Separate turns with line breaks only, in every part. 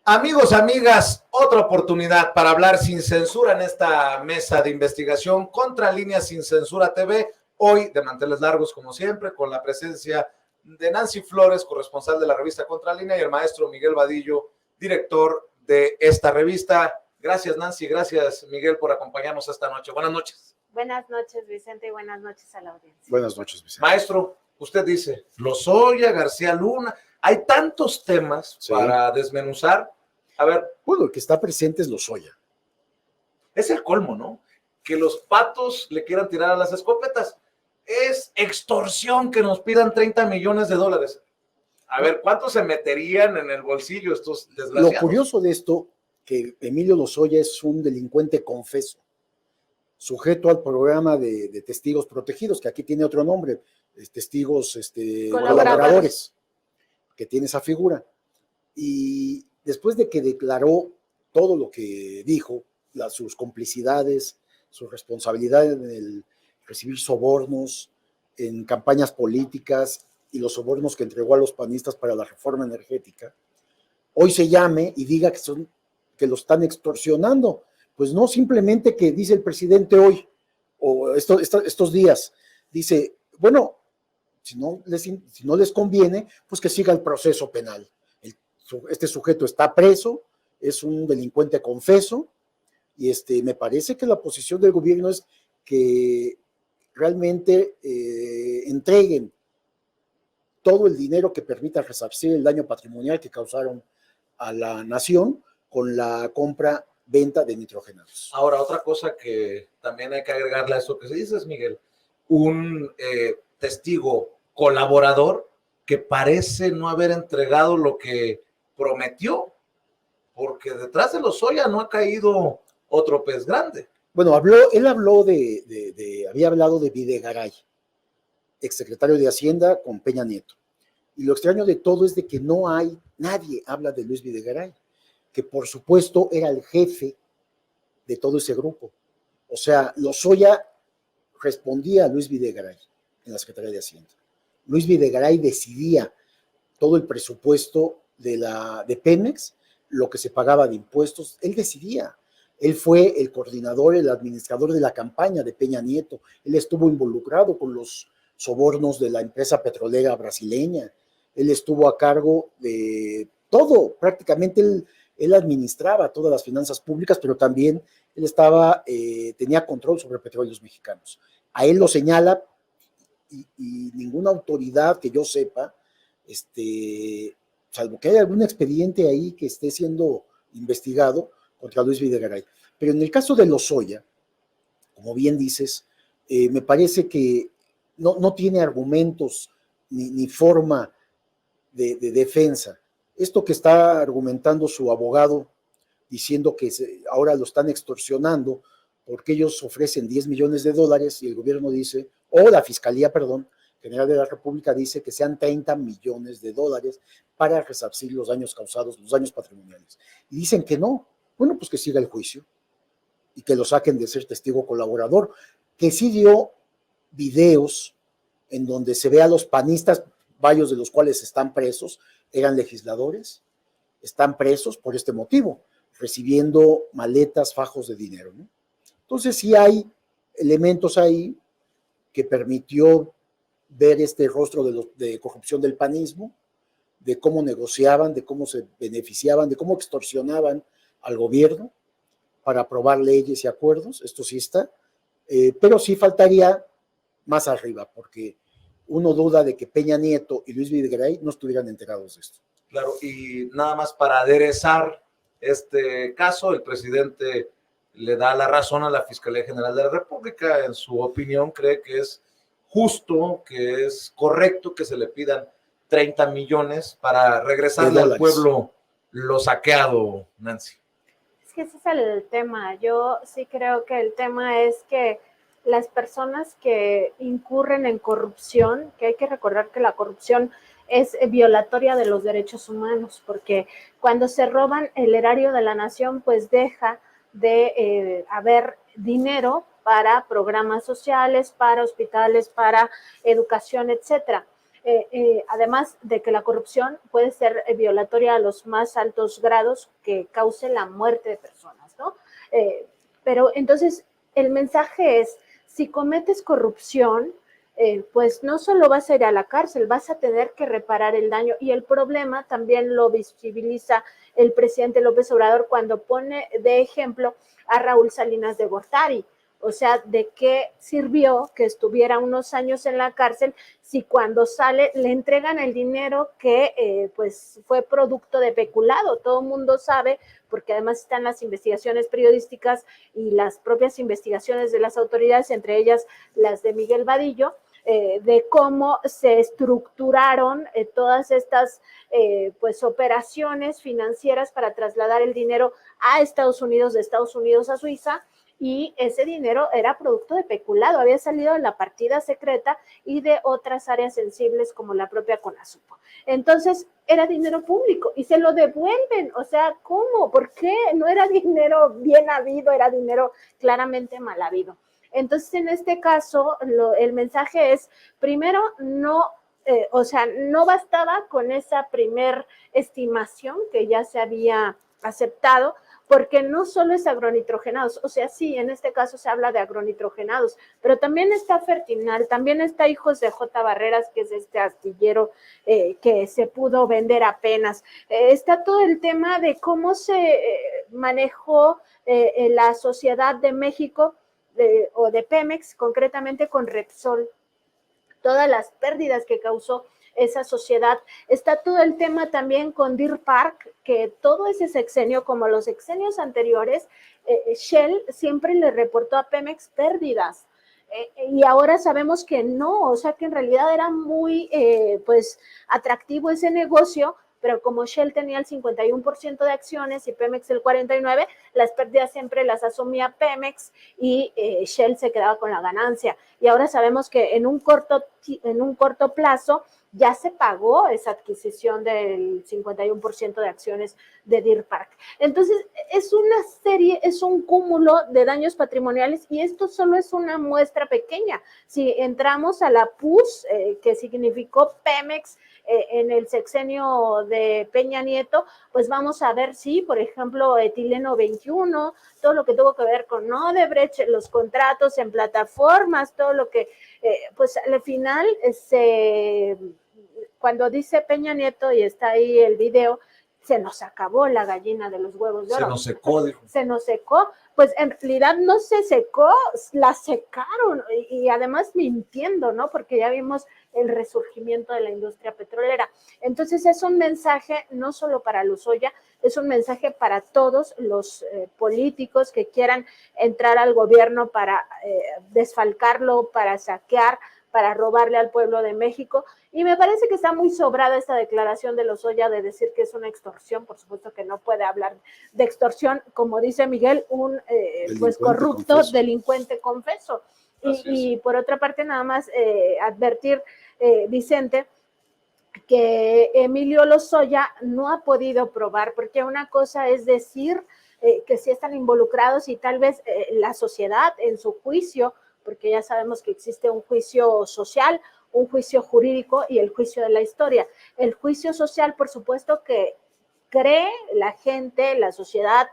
Amigos, amigas, otra oportunidad para hablar sin censura en esta mesa de investigación contra Línea Sin Censura TV. Hoy de manteles largos, como siempre, con la presencia de Nancy Flores, corresponsal de la revista Contralínea, y el maestro Miguel Vadillo, director de esta revista. Gracias, Nancy, gracias, Miguel, por acompañarnos esta noche. Buenas noches.
Buenas noches, Vicente, y buenas noches a la audiencia.
Buenas noches, Vicente.
Maestro, usted dice, Lozoya, García Luna, hay tantos temas para desmenuzar. A ver.
Bueno, el que está presente es Lozoya.
Es el colmo, ¿no? Que los patos le quieran tirar a las escopetas. Es extorsión que nos pidan 30 millones de dólares. A ver, ¿cuántos se meterían en el bolsillo estos desgraciados?
Lo curioso de esto, que Emilio Lozoya es un delincuente confeso, sujeto al programa de testigos protegidos, que aquí tiene otro nombre, testigos colaboradores, que tiene esa figura. Y después de que declaró todo lo que dijo, sus complicidades, su responsabilidad en el recibir sobornos en campañas políticas y los sobornos que entregó a los panistas para la reforma energética, hoy se llame y diga que lo están extorsionando. Pues no, simplemente que dice el presidente hoy, o estos días, dice, bueno, si no les conviene, pues que siga el proceso penal. Este sujeto está preso, es un delincuente confeso, y me parece que la posición del gobierno es que realmente entreguen todo el dinero que permita resarcir el daño patrimonial que causaron a la nación con la compra-venta de nitrogenados.
Ahora, otra cosa que también hay que agregarle a eso que se dice es, Miguel, un testigo colaborador que parece no haber entregado lo que prometió, porque detrás de Lozoya no ha caído otro pez grande.
Bueno, él habló había hablado de Videgaray, exsecretario de Hacienda con Peña Nieto. Y lo extraño de todo es de que nadie habla de Luis Videgaray, que por supuesto era el jefe de todo ese grupo. O sea, Lozoya respondía a Luis Videgaray en la Secretaría de Hacienda. Luis Videgaray decidía todo el presupuesto de Pemex, lo que se pagaba de impuestos, él decidía. Él fue el coordinador, el administrador de la campaña de Peña Nieto. Él estuvo involucrado con los sobornos de la empresa petrolera brasileña. Él estuvo a cargo de todo, prácticamente él administraba todas las finanzas públicas, pero también él tenía control sobre petróleos mexicanos. A él lo señala y ninguna autoridad que yo sepa, salvo que haya algún expediente ahí que esté siendo investigado contra Luis Videgaray. Pero en el caso de Lozoya, como bien dices, me parece que no tiene argumentos ni forma de defensa. Esto que está argumentando su abogado, diciendo que ahora lo están extorsionando porque ellos ofrecen 10 millones de dólares y el gobierno dice, o la Fiscalía, General de la República dice que sean 30 millones de dólares para resarcir los daños causados, los daños patrimoniales. Y dicen que no. Bueno, pues que siga el juicio y que lo saquen de ser testigo colaborador, que sí dio videos en donde se ve a los panistas, varios de los cuales están presos, eran legisladores, están presos por este motivo, recibiendo maletas, fajos de dinero, ¿no? Entonces sí hay elementos ahí que permitió ver este rostro de corrupción del panismo, de cómo negociaban, de cómo se beneficiaban, de cómo extorsionaban al gobierno para aprobar leyes y acuerdos. Esto sí está, pero sí faltaría más arriba, porque uno duda de que Peña Nieto y Luis Videgaray no estuvieran enterados de esto.
Claro, y nada más para aderezar este caso, el presidente le da la razón a la Fiscalía General de la República. En su opinión, cree que es justo, que es correcto que se le pidan 30 millones para regresarle al pueblo lo saqueado, Nancy.
Es que ese es el tema. Yo sí creo que el tema es que las personas que incurren en corrupción, que hay que recordar que la corrupción es violatoria de los derechos humanos, porque cuando se roban el erario de la nación, pues deja de haber dinero para programas sociales, para hospitales, para educación, etcétera. además de que la corrupción puede ser violatoria a los más altos grados que cause la muerte de personas, ¿no? Pero entonces el mensaje es, si cometes corrupción, pues no solo vas a ir a la cárcel, vas a tener que reparar el daño. Y el problema también lo visibiliza el presidente López Obrador cuando pone de ejemplo a Raúl Salinas de Gortari. O sea, ¿de qué sirvió que estuviera unos años en la cárcel si cuando sale le entregan el dinero que pues fue producto de peculado? Todo el mundo sabe, porque además están las investigaciones periodísticas y las propias investigaciones de las autoridades, entre ellas las de Miguel Vadillo, de cómo se estructuraron todas estas pues operaciones financieras para trasladar el dinero a Estados Unidos, de Estados Unidos a Suiza, y ese dinero era producto de peculado, había salido de la partida secreta y de otras áreas sensibles como la propia CONASUPO. Entonces, era dinero público y se lo devuelven. O sea, ¿cómo? ¿Por qué? No era dinero bien habido, era dinero claramente mal habido. Entonces, en este caso, el mensaje es, primero, no, o sea, no bastaba con esa primer estimación que ya se había aceptado, porque no solo es agronitrogenados, o sea, sí, en este caso se habla de agronitrogenados, pero también está Fertinal, también está Hijos de J. Barreras, que es este astillero que se pudo vender apenas. Está todo el tema de cómo se manejó la sociedad de México o de Pemex, concretamente con Repsol, todas las pérdidas que causó esa sociedad. Está todo el tema también con Deer Park, que todo ese sexenio, como los sexenios anteriores, Shell siempre le reportó a Pemex pérdidas. Y ahora sabemos que no, o sea que en realidad era muy pues atractivo ese negocio, pero como Shell tenía el 51% de acciones y Pemex el 49%, las pérdidas siempre las asumía Pemex y Shell se quedaba con la ganancia. Y ahora sabemos que en un corto plazo ya se pagó esa adquisición del 51% de acciones de Deer Park. Entonces, es una serie, es un cúmulo de daños patrimoniales y esto solo es una muestra pequeña. Si entramos a la PUS, que significó Pemex, en el sexenio de Peña Nieto, pues vamos a ver, sí, por ejemplo, etileno 21, todo lo que tuvo que ver con Odebrecht, los contratos en plataformas, todo lo que, pues al final, cuando dice Peña Nieto, y está ahí el video, se nos acabó la gallina de los huevos de oro.
Se nos secó, dijo.
Se nos secó. Pues en realidad no se secó, la secaron y además mintiendo, ¿no? Porque ya vimos el resurgimiento de la industria petrolera. Entonces es un mensaje no solo para Lozoya, es un mensaje para todos los políticos que quieran entrar al gobierno para desfalcarlo, para saquear, para robarle al pueblo de México. Y me parece que está muy sobrada esta declaración de Lozoya de decir que es una extorsión. Por supuesto que no puede hablar de extorsión, como dice Miguel, un pues corrupto confeso. Delincuente confeso. Y por otra parte, nada más advertir, Vicente, que Emilio Lozoya no ha podido probar, porque una cosa es decir que sí están involucrados y tal vez la sociedad en su juicio, porque ya sabemos que existe un juicio social, un juicio jurídico y el juicio de la historia. El juicio social, por supuesto que cree la gente, la sociedad,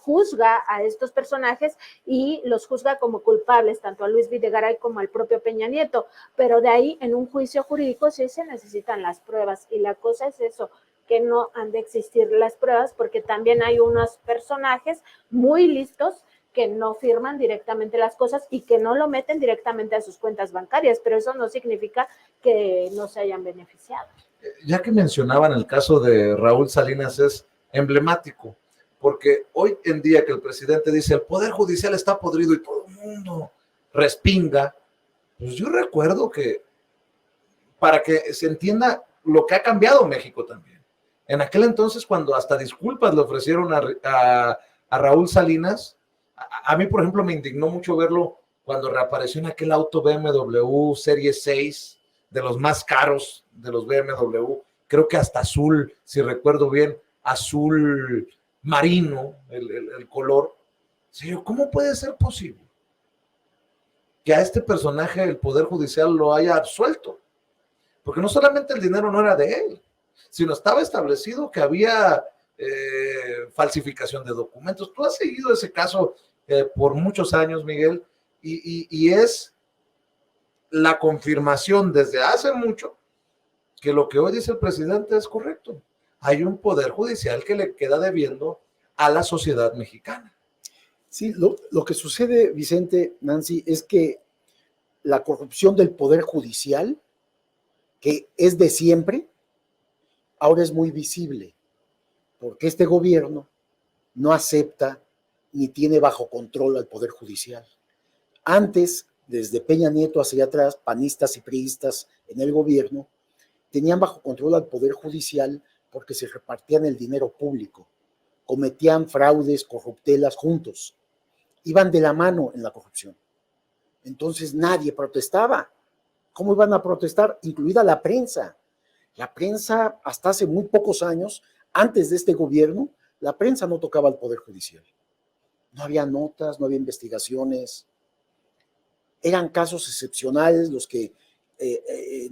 juzga a estos personajes y los juzga como culpables, tanto a Luis Videgaray como al propio Peña Nieto, pero de ahí en un juicio jurídico sí se necesitan las pruebas y la cosa es eso, que no han de existir las pruebas porque también hay unos personajes muy listos que no firman directamente las cosas y que no lo meten directamente a sus cuentas bancarias, pero eso no significa que no se hayan beneficiado.
Ya que mencionaban el caso de Raúl Salinas, es emblemático, porque hoy en día que el presidente dice el Poder Judicial está podrido y todo el mundo respinga, pues yo recuerdo que para que se entienda lo que ha cambiado México también. En aquel entonces, cuando hasta disculpas le ofrecieron a Raúl Salinas, a mí, por ejemplo, me indignó mucho verlo cuando reapareció en aquel auto BMW Serie 6, de los más caros de los BMW, creo que hasta azul, si recuerdo bien, azul marino, el color. Señor, ¿cómo puede ser posible que a este personaje el Poder Judicial lo haya absuelto? porque no solamente el dinero no era de él, sino estaba establecido que había falsificación de documentos. Tú has seguido ese caso por muchos años, Miguel, y es la confirmación desde hace mucho que lo que hoy dice el presidente es correcto. Hay un poder judicial que le queda debiendo a la sociedad mexicana.
Sí, lo que sucede, Vicente, Nancy, es que la corrupción del poder judicial, que es de siempre, ahora es muy visible, porque este gobierno no acepta ni tiene bajo control al poder judicial. Antes, desde Peña Nieto hacia atrás, panistas y priistas en el gobierno tenían bajo control al poder judicial porque se repartían el dinero público, cometían fraudes, corruptelas juntos, iban de la mano en la corrupción. Entonces nadie protestaba. ¿Cómo iban a protestar? Incluida la prensa. La prensa, hasta hace muy pocos años, antes de este gobierno, la prensa no tocaba al Poder Judicial. No había notas, no había investigaciones. Eran casos excepcionales los que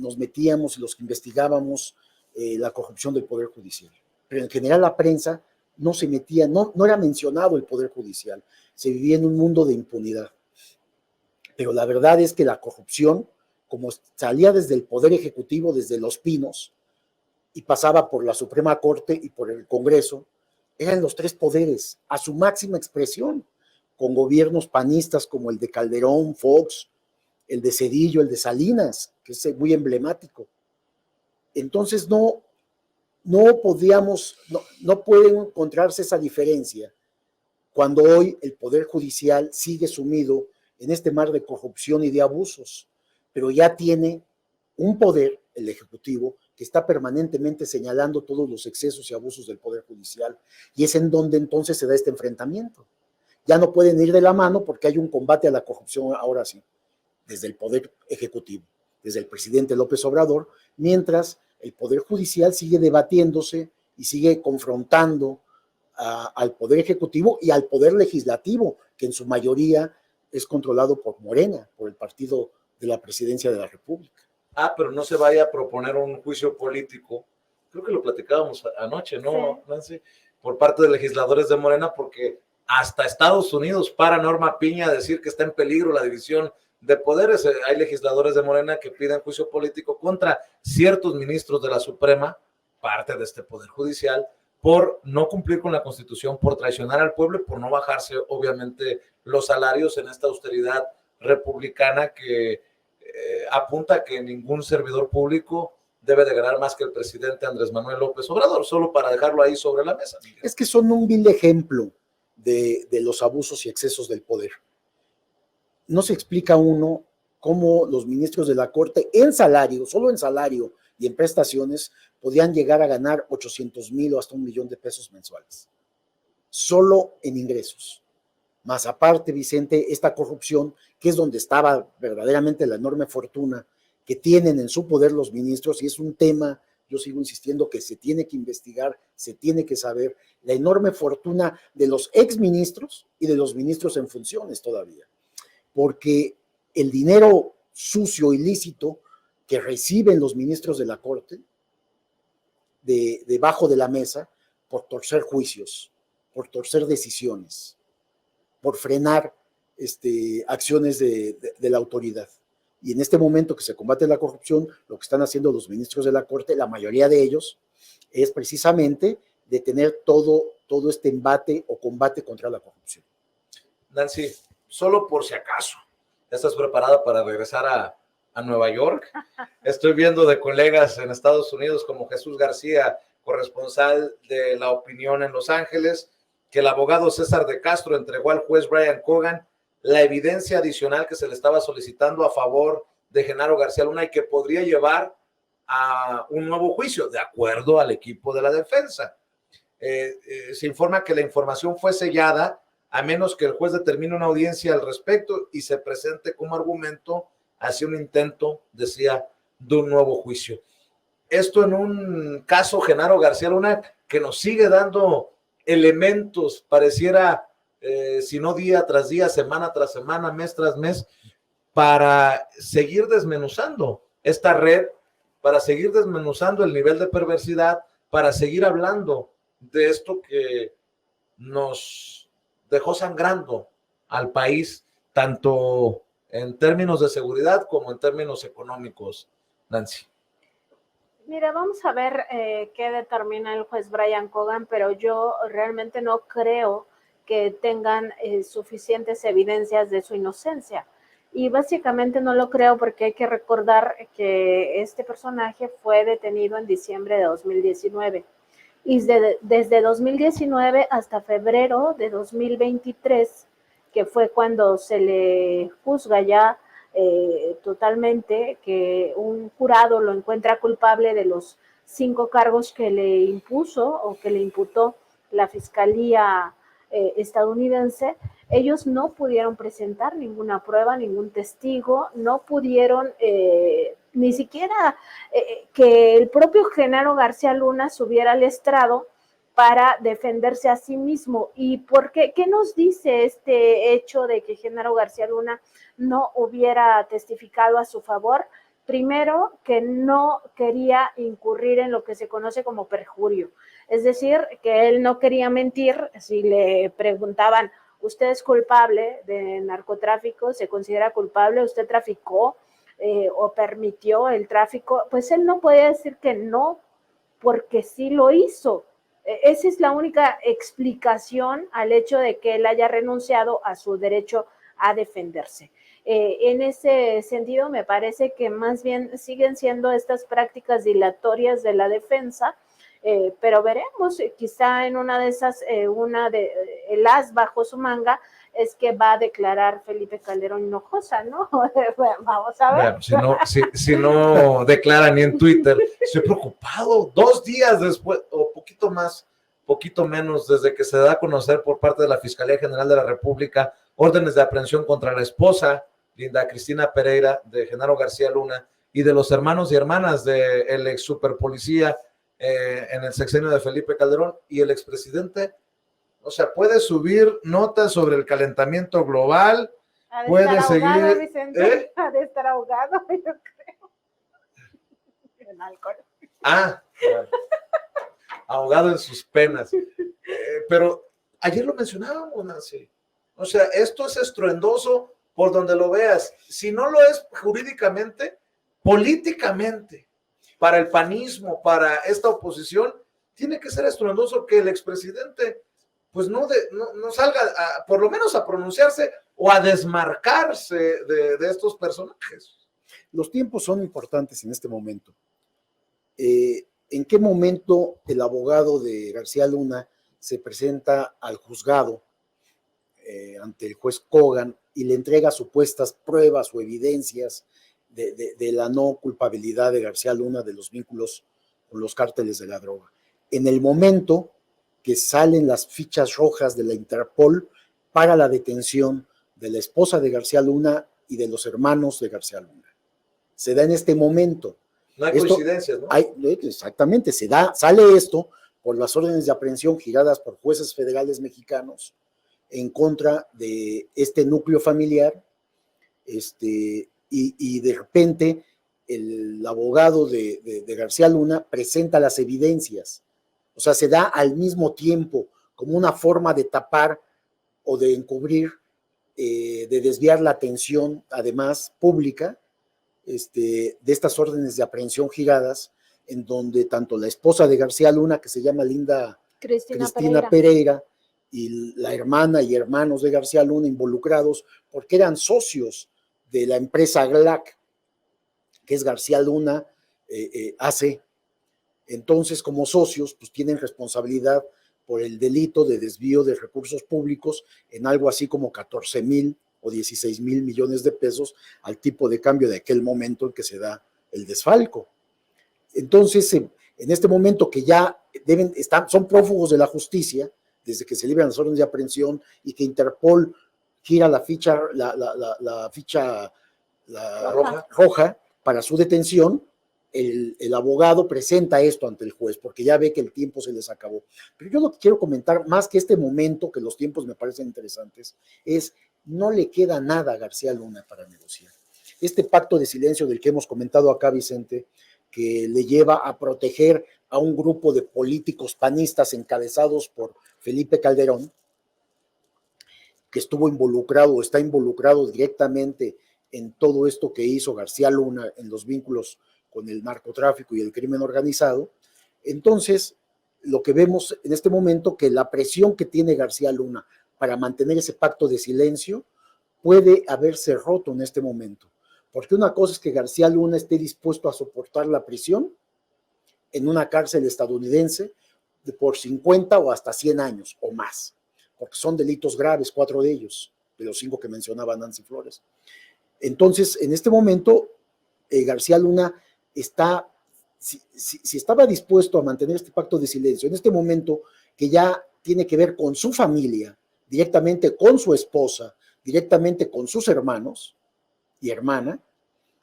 nos metíamos y los que investigábamos la corrupción del Poder Judicial. Pero en general la prensa no se metía, no era mencionado el Poder Judicial. Se vivía en un mundo de impunidad. Pero la verdad es que la corrupción, como salía desde el Poder Ejecutivo, desde Los Pinos, y pasaba por la Suprema Corte y por el Congreso, eran los tres poderes a su máxima expresión, con gobiernos panistas como el de Calderón, Fox, el de Zedillo, el de Salinas, que es muy emblemático. Entonces no puede encontrarse esa diferencia cuando hoy el Poder Judicial sigue sumido en este mar de corrupción y de abusos, pero ya tiene un poder, el Ejecutivo, que está permanentemente señalando todos los excesos y abusos del Poder Judicial, y es en donde entonces se da este enfrentamiento. Ya no pueden ir de la mano porque hay un combate a la corrupción ahora sí, desde el Poder Ejecutivo, desde el presidente López Obrador, mientras el Poder Judicial sigue debatiéndose y sigue confrontando al Poder Ejecutivo y al Poder Legislativo, que en su mayoría es controlado por Morena, por el partido de la Presidencia de la República.
Pero no se vaya a proponer un juicio político, creo que lo platicábamos anoche, ¿no, sí, Nancy? Por parte de legisladores de Morena, porque hasta Estados Unidos para Norma Piña a decir que está en peligro la división de poderes. Hay legisladores de Morena que piden juicio político contra ciertos ministros de la Suprema, parte de este Poder Judicial, por no cumplir con la Constitución, por traicionar al pueblo y por no bajarse, obviamente, los salarios en esta austeridad republicana que apunta a que ningún servidor público debe de ganar más que el presidente Andrés Manuel López Obrador, solo para dejarlo ahí sobre la mesa. Miguel.
Es que son un vil ejemplo de los abusos y excesos del poder. No se explica uno cómo los ministros de la Corte en salario, solo en salario y en prestaciones, podían llegar a ganar 800,000 o hasta 1,000,000 de pesos mensuales, solo en ingresos. Más aparte, Vicente, esta corrupción, que es donde estaba verdaderamente la enorme fortuna que tienen en su poder los ministros, y es un tema, yo sigo insistiendo, que se tiene que investigar, se tiene que saber, la enorme fortuna de los exministros y de los ministros en funciones todavía, porque el dinero sucio, ilícito, que reciben los ministros de la Corte, debajo de la mesa, por torcer juicios, por torcer decisiones, por frenar acciones de la autoridad. Y en este momento que se combate la corrupción, lo que están haciendo los ministros de la Corte, la mayoría de ellos, es precisamente detener todo este embate o combate contra la corrupción.
Nancy, solo por si acaso, ¿estás preparada para regresar a Nueva York? Estoy viendo de colegas en Estados Unidos como Jesús García, corresponsal de La Opinión en Los Ángeles, que el abogado César de Castro entregó al juez Brian Cogan la evidencia adicional que se le estaba solicitando a favor de Genaro García Luna y que podría llevar a un nuevo juicio, de acuerdo al equipo de la defensa. Se informa que la información fue sellada a menos que el juez determine una audiencia al respecto y se presente como argumento hacia un intento, decía, de un nuevo juicio. Esto en un caso Genaro García Luna que nos sigue dando elementos, pareciera, si no día tras día, semana tras semana, mes tras mes, para seguir desmenuzando esta red para seguir desmenuzando el nivel de perversidad, para seguir hablando de esto que nos dejó sangrando al país, tanto en términos de seguridad como en términos económicos, Nancy.
Mira, vamos a ver qué determina el juez Brian Cogan, pero yo realmente no creo que tengan suficientes evidencias de su inocencia. Y básicamente no lo creo porque hay que recordar que este personaje fue detenido en diciembre de 2019. Y desde 2019 hasta febrero de 2023, que fue cuando se le juzga ya totalmente, que un jurado lo encuentra culpable de los 5 cargos que le impuso o que le imputó la Fiscalía estadounidense. Ellos no pudieron presentar ninguna prueba, ningún testigo, no pudieron ni siquiera que el propio Genaro García Luna subiera al estrado para defenderse a sí mismo. ¿Y por qué? ¿Qué nos dice este hecho de que Genaro García Luna no hubiera testificado a su favor? Primero, que no quería incurrir en lo que se conoce como perjurio. Es decir, que él no quería mentir. Si le preguntaban, ¿usted es culpable de narcotráfico? ¿Se considera culpable? ¿Usted traficó o permitió el tráfico? Pues él no puede decir que no, porque sí lo hizo. Esa es la única explicación al hecho de que él haya renunciado a su derecho a defenderse. En ese sentido, me parece que más bien siguen siendo estas prácticas dilatorias de la defensa, pero veremos, quizá en una de esas, el as bajo su manga es que va a declarar Felipe Calderón Hinojosa, ¿no? Vamos a ver.
Bueno, si no declara ni en Twitter, estoy preocupado. 2 días después, o poquito menos, desde que se da a conocer por parte de la Fiscalía General de la República órdenes de aprehensión contra la esposa, Linda Cristina Pereira, de Genaro García Luna, y de los hermanos y hermanas del ex superpolicía en el sexenio de Felipe Calderón, y el expresidente, o sea, puede subir notas sobre el calentamiento global, puede seguir.
Vicente, ha de estar ahogado, yo creo. En alcohol.
Bueno, ahogado en sus penas. Pero ayer lo mencionábamos, Nancy. O sea, esto es estruendoso por donde lo veas. Si no lo es jurídicamente, políticamente, para el panismo, para esta oposición, tiene que ser estruendoso que el expresidente pues no salga por lo menos a pronunciarse o a desmarcarse de estos personajes.
Los tiempos son importantes en este momento. ¿En qué momento el abogado de García Luna se presenta al juzgado ante el juez Cogan y le entrega supuestas pruebas o evidencias de la no culpabilidad de García Luna de los vínculos con los cárteles de la droga? En el momento que salen las fichas rojas de la Interpol para la detención de la esposa de García Luna y de los hermanos de García Luna. Se da en este momento.
No hay coincidencias, ¿no?
Exactamente, sale esto por las órdenes de aprehensión giradas por jueces federales mexicanos en contra de este núcleo familiar, y de repente el abogado de García Luna presenta las evidencias. O sea, se da al mismo tiempo como una forma de tapar o de encubrir, de desviar la atención, además pública, de estas órdenes de aprehensión giradas, en donde tanto la esposa de García Luna, que se llama Linda Cristina Pereira, y la hermana y hermanos de García Luna involucrados, porque eran socios de la empresa GLAC, que es García Luna AC. Entonces, como socios, pues tienen responsabilidad por el delito de desvío de recursos públicos en algo así como 14,000 o 16,000 millones de pesos al tipo de cambio de aquel momento en que se da el desfalco. Entonces, en este momento que ya son prófugos de la justicia, desde que se libran las órdenes de aprehensión y que Interpol gira la ficha roja para su detención, el abogado presenta esto ante el juez porque ya ve que el tiempo se les acabó. Pero yo lo que quiero comentar, más que este momento, que los tiempos me parecen interesantes, es no le queda nada a García Luna para negociar. Este pacto de silencio del que hemos comentado acá, Vicente, que le lleva a proteger a un grupo de políticos panistas encabezados por Felipe Calderón, que estuvo involucrado o está involucrado directamente en todo esto que hizo García Luna en los vínculos con el narcotráfico y el crimen organizado. Entonces, lo que vemos en este momento, que la presión que tiene García Luna para mantener ese pacto de silencio puede haberse roto en este momento. Porque una cosa es que García Luna esté dispuesto a soportar la prisión en una cárcel estadounidense por 50 o hasta 100 años o más, porque son delitos graves, 4 de ellos, de los 5 que mencionaba Nancy Flores. Entonces, en este momento, García Luna está, si estaba dispuesto a mantener este pacto de silencio, en este momento que ya tiene que ver con su familia, directamente con su esposa, directamente con sus hermanos y hermana,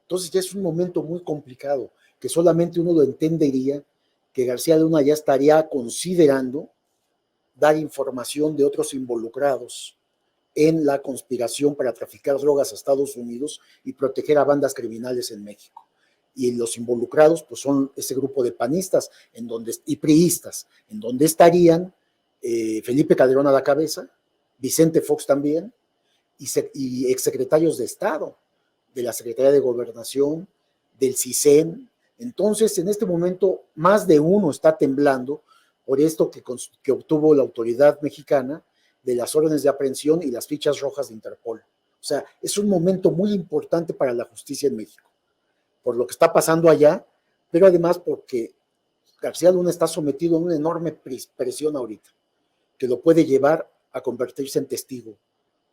entonces ya es un momento muy complicado, que solamente uno lo entendería, que García Luna ya estaría considerando dar información de otros involucrados en la conspiración para traficar drogas a Estados Unidos y proteger a bandas criminales en México. Y los involucrados pues son ese grupo de panistas y priistas, en donde estarían Felipe Calderón a la cabeza, Vicente Fox también, y exsecretarios de Estado, de la Secretaría de Gobernación, del CISEN. Entonces, en este momento, más de uno está temblando por esto que obtuvo la autoridad mexicana de las órdenes de aprehensión y las fichas rojas de Interpol. O sea, es un momento muy importante para la justicia en México, por lo que está pasando allá, pero además porque García Luna está sometido a una enorme presión ahorita, que lo puede llevar a convertirse en testigo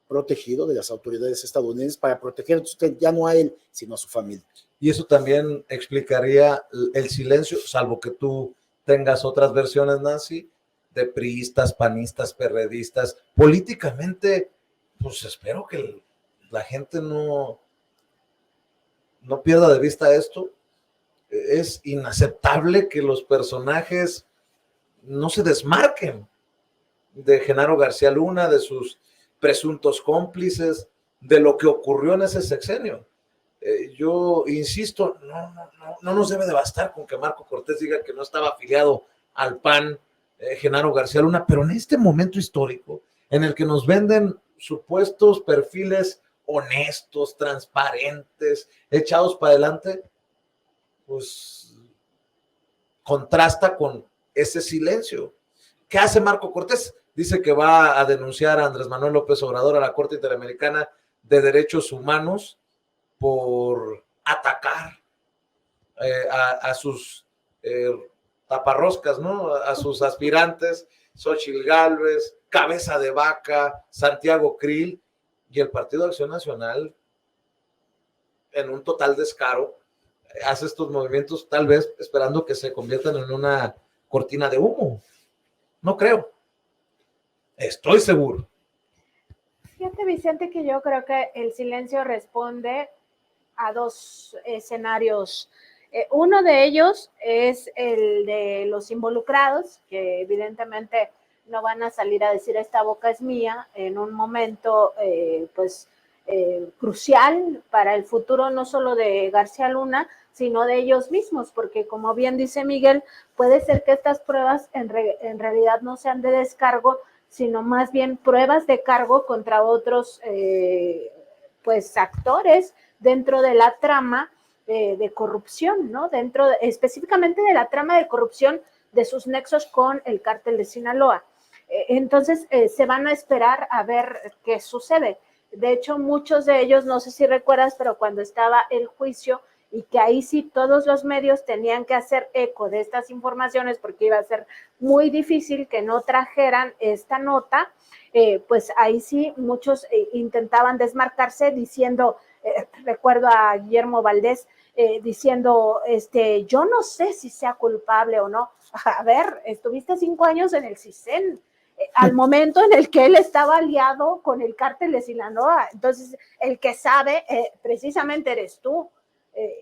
protegido de las autoridades estadounidenses para proteger ya no a él, sino a su familia.
Y eso también explicaría el silencio, salvo que tú tengas otras versiones, Nancy, de priistas, panistas, perredistas. Políticamente, pues espero que la gente no pierda de vista esto. Es inaceptable que los personajes no se desmarquen de Genaro García Luna, de sus presuntos cómplices, de lo que ocurrió en ese sexenio. Yo insisto, no nos debe de bastar con que Marco Cortés diga que no estaba afiliado al PAN, Genaro García Luna, pero en este momento histórico, en el que nos venden supuestos perfiles honestos, transparentes, echados para adelante, pues contrasta con ese silencio. ¿Qué hace Marco Cortés? Dice que va a denunciar a Andrés Manuel López Obrador a la Corte Interamericana de Derechos Humanos por atacar a sus taparroscas, ¿no? A sus aspirantes, Xóchitl Gálvez, Cabeza de Vaca, Santiago Krill, y el Partido de Acción Nacional, en un total descaro, hace estos movimientos, tal vez esperando que se conviertan en una cortina de humo. No creo. Estoy seguro.
Fíjate, Vicente, que yo creo que el silencio responde a 2 escenarios. Uno de ellos es el de los involucrados, que evidentemente no van a salir a decir esta boca es mía en un momento crucial para el futuro no solo de García Luna, sino de ellos mismos, porque como bien dice Miguel, puede ser que estas pruebas en realidad no sean de descargo, sino más bien pruebas de cargo contra otros actores dentro de la trama de corrupción, ¿no? Específicamente de la trama de corrupción de sus nexos con el cártel de Sinaloa. Entonces, se van a esperar a ver qué sucede. De hecho, muchos de ellos, no sé si recuerdas, pero cuando estaba el juicio, y que ahí sí todos los medios tenían que hacer eco de estas informaciones porque iba a ser muy difícil que no trajeran esta nota, pues ahí sí muchos intentaban desmarcarse diciendo, recuerdo a Guillermo Valdés diciendo, yo no sé si sea culpable o no. A ver, estuviste 5 años en el CISEN, al momento en el que él estaba aliado con el cártel de Sinaloa, entonces el que sabe precisamente eres tú.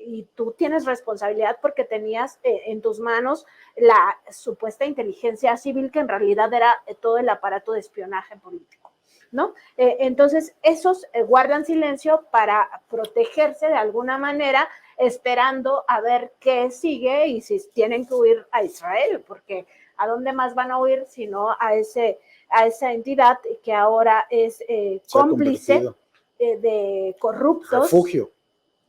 Y tú tienes responsabilidad porque tenías en tus manos la supuesta inteligencia civil que en realidad era todo el aparato de espionaje político, ¿no? Entonces, esos guardan silencio para protegerse de alguna manera esperando a ver qué sigue y si tienen que huir a Israel, porque ¿a dónde más van a huir sino a esa entidad que ahora es cómplice de corruptos?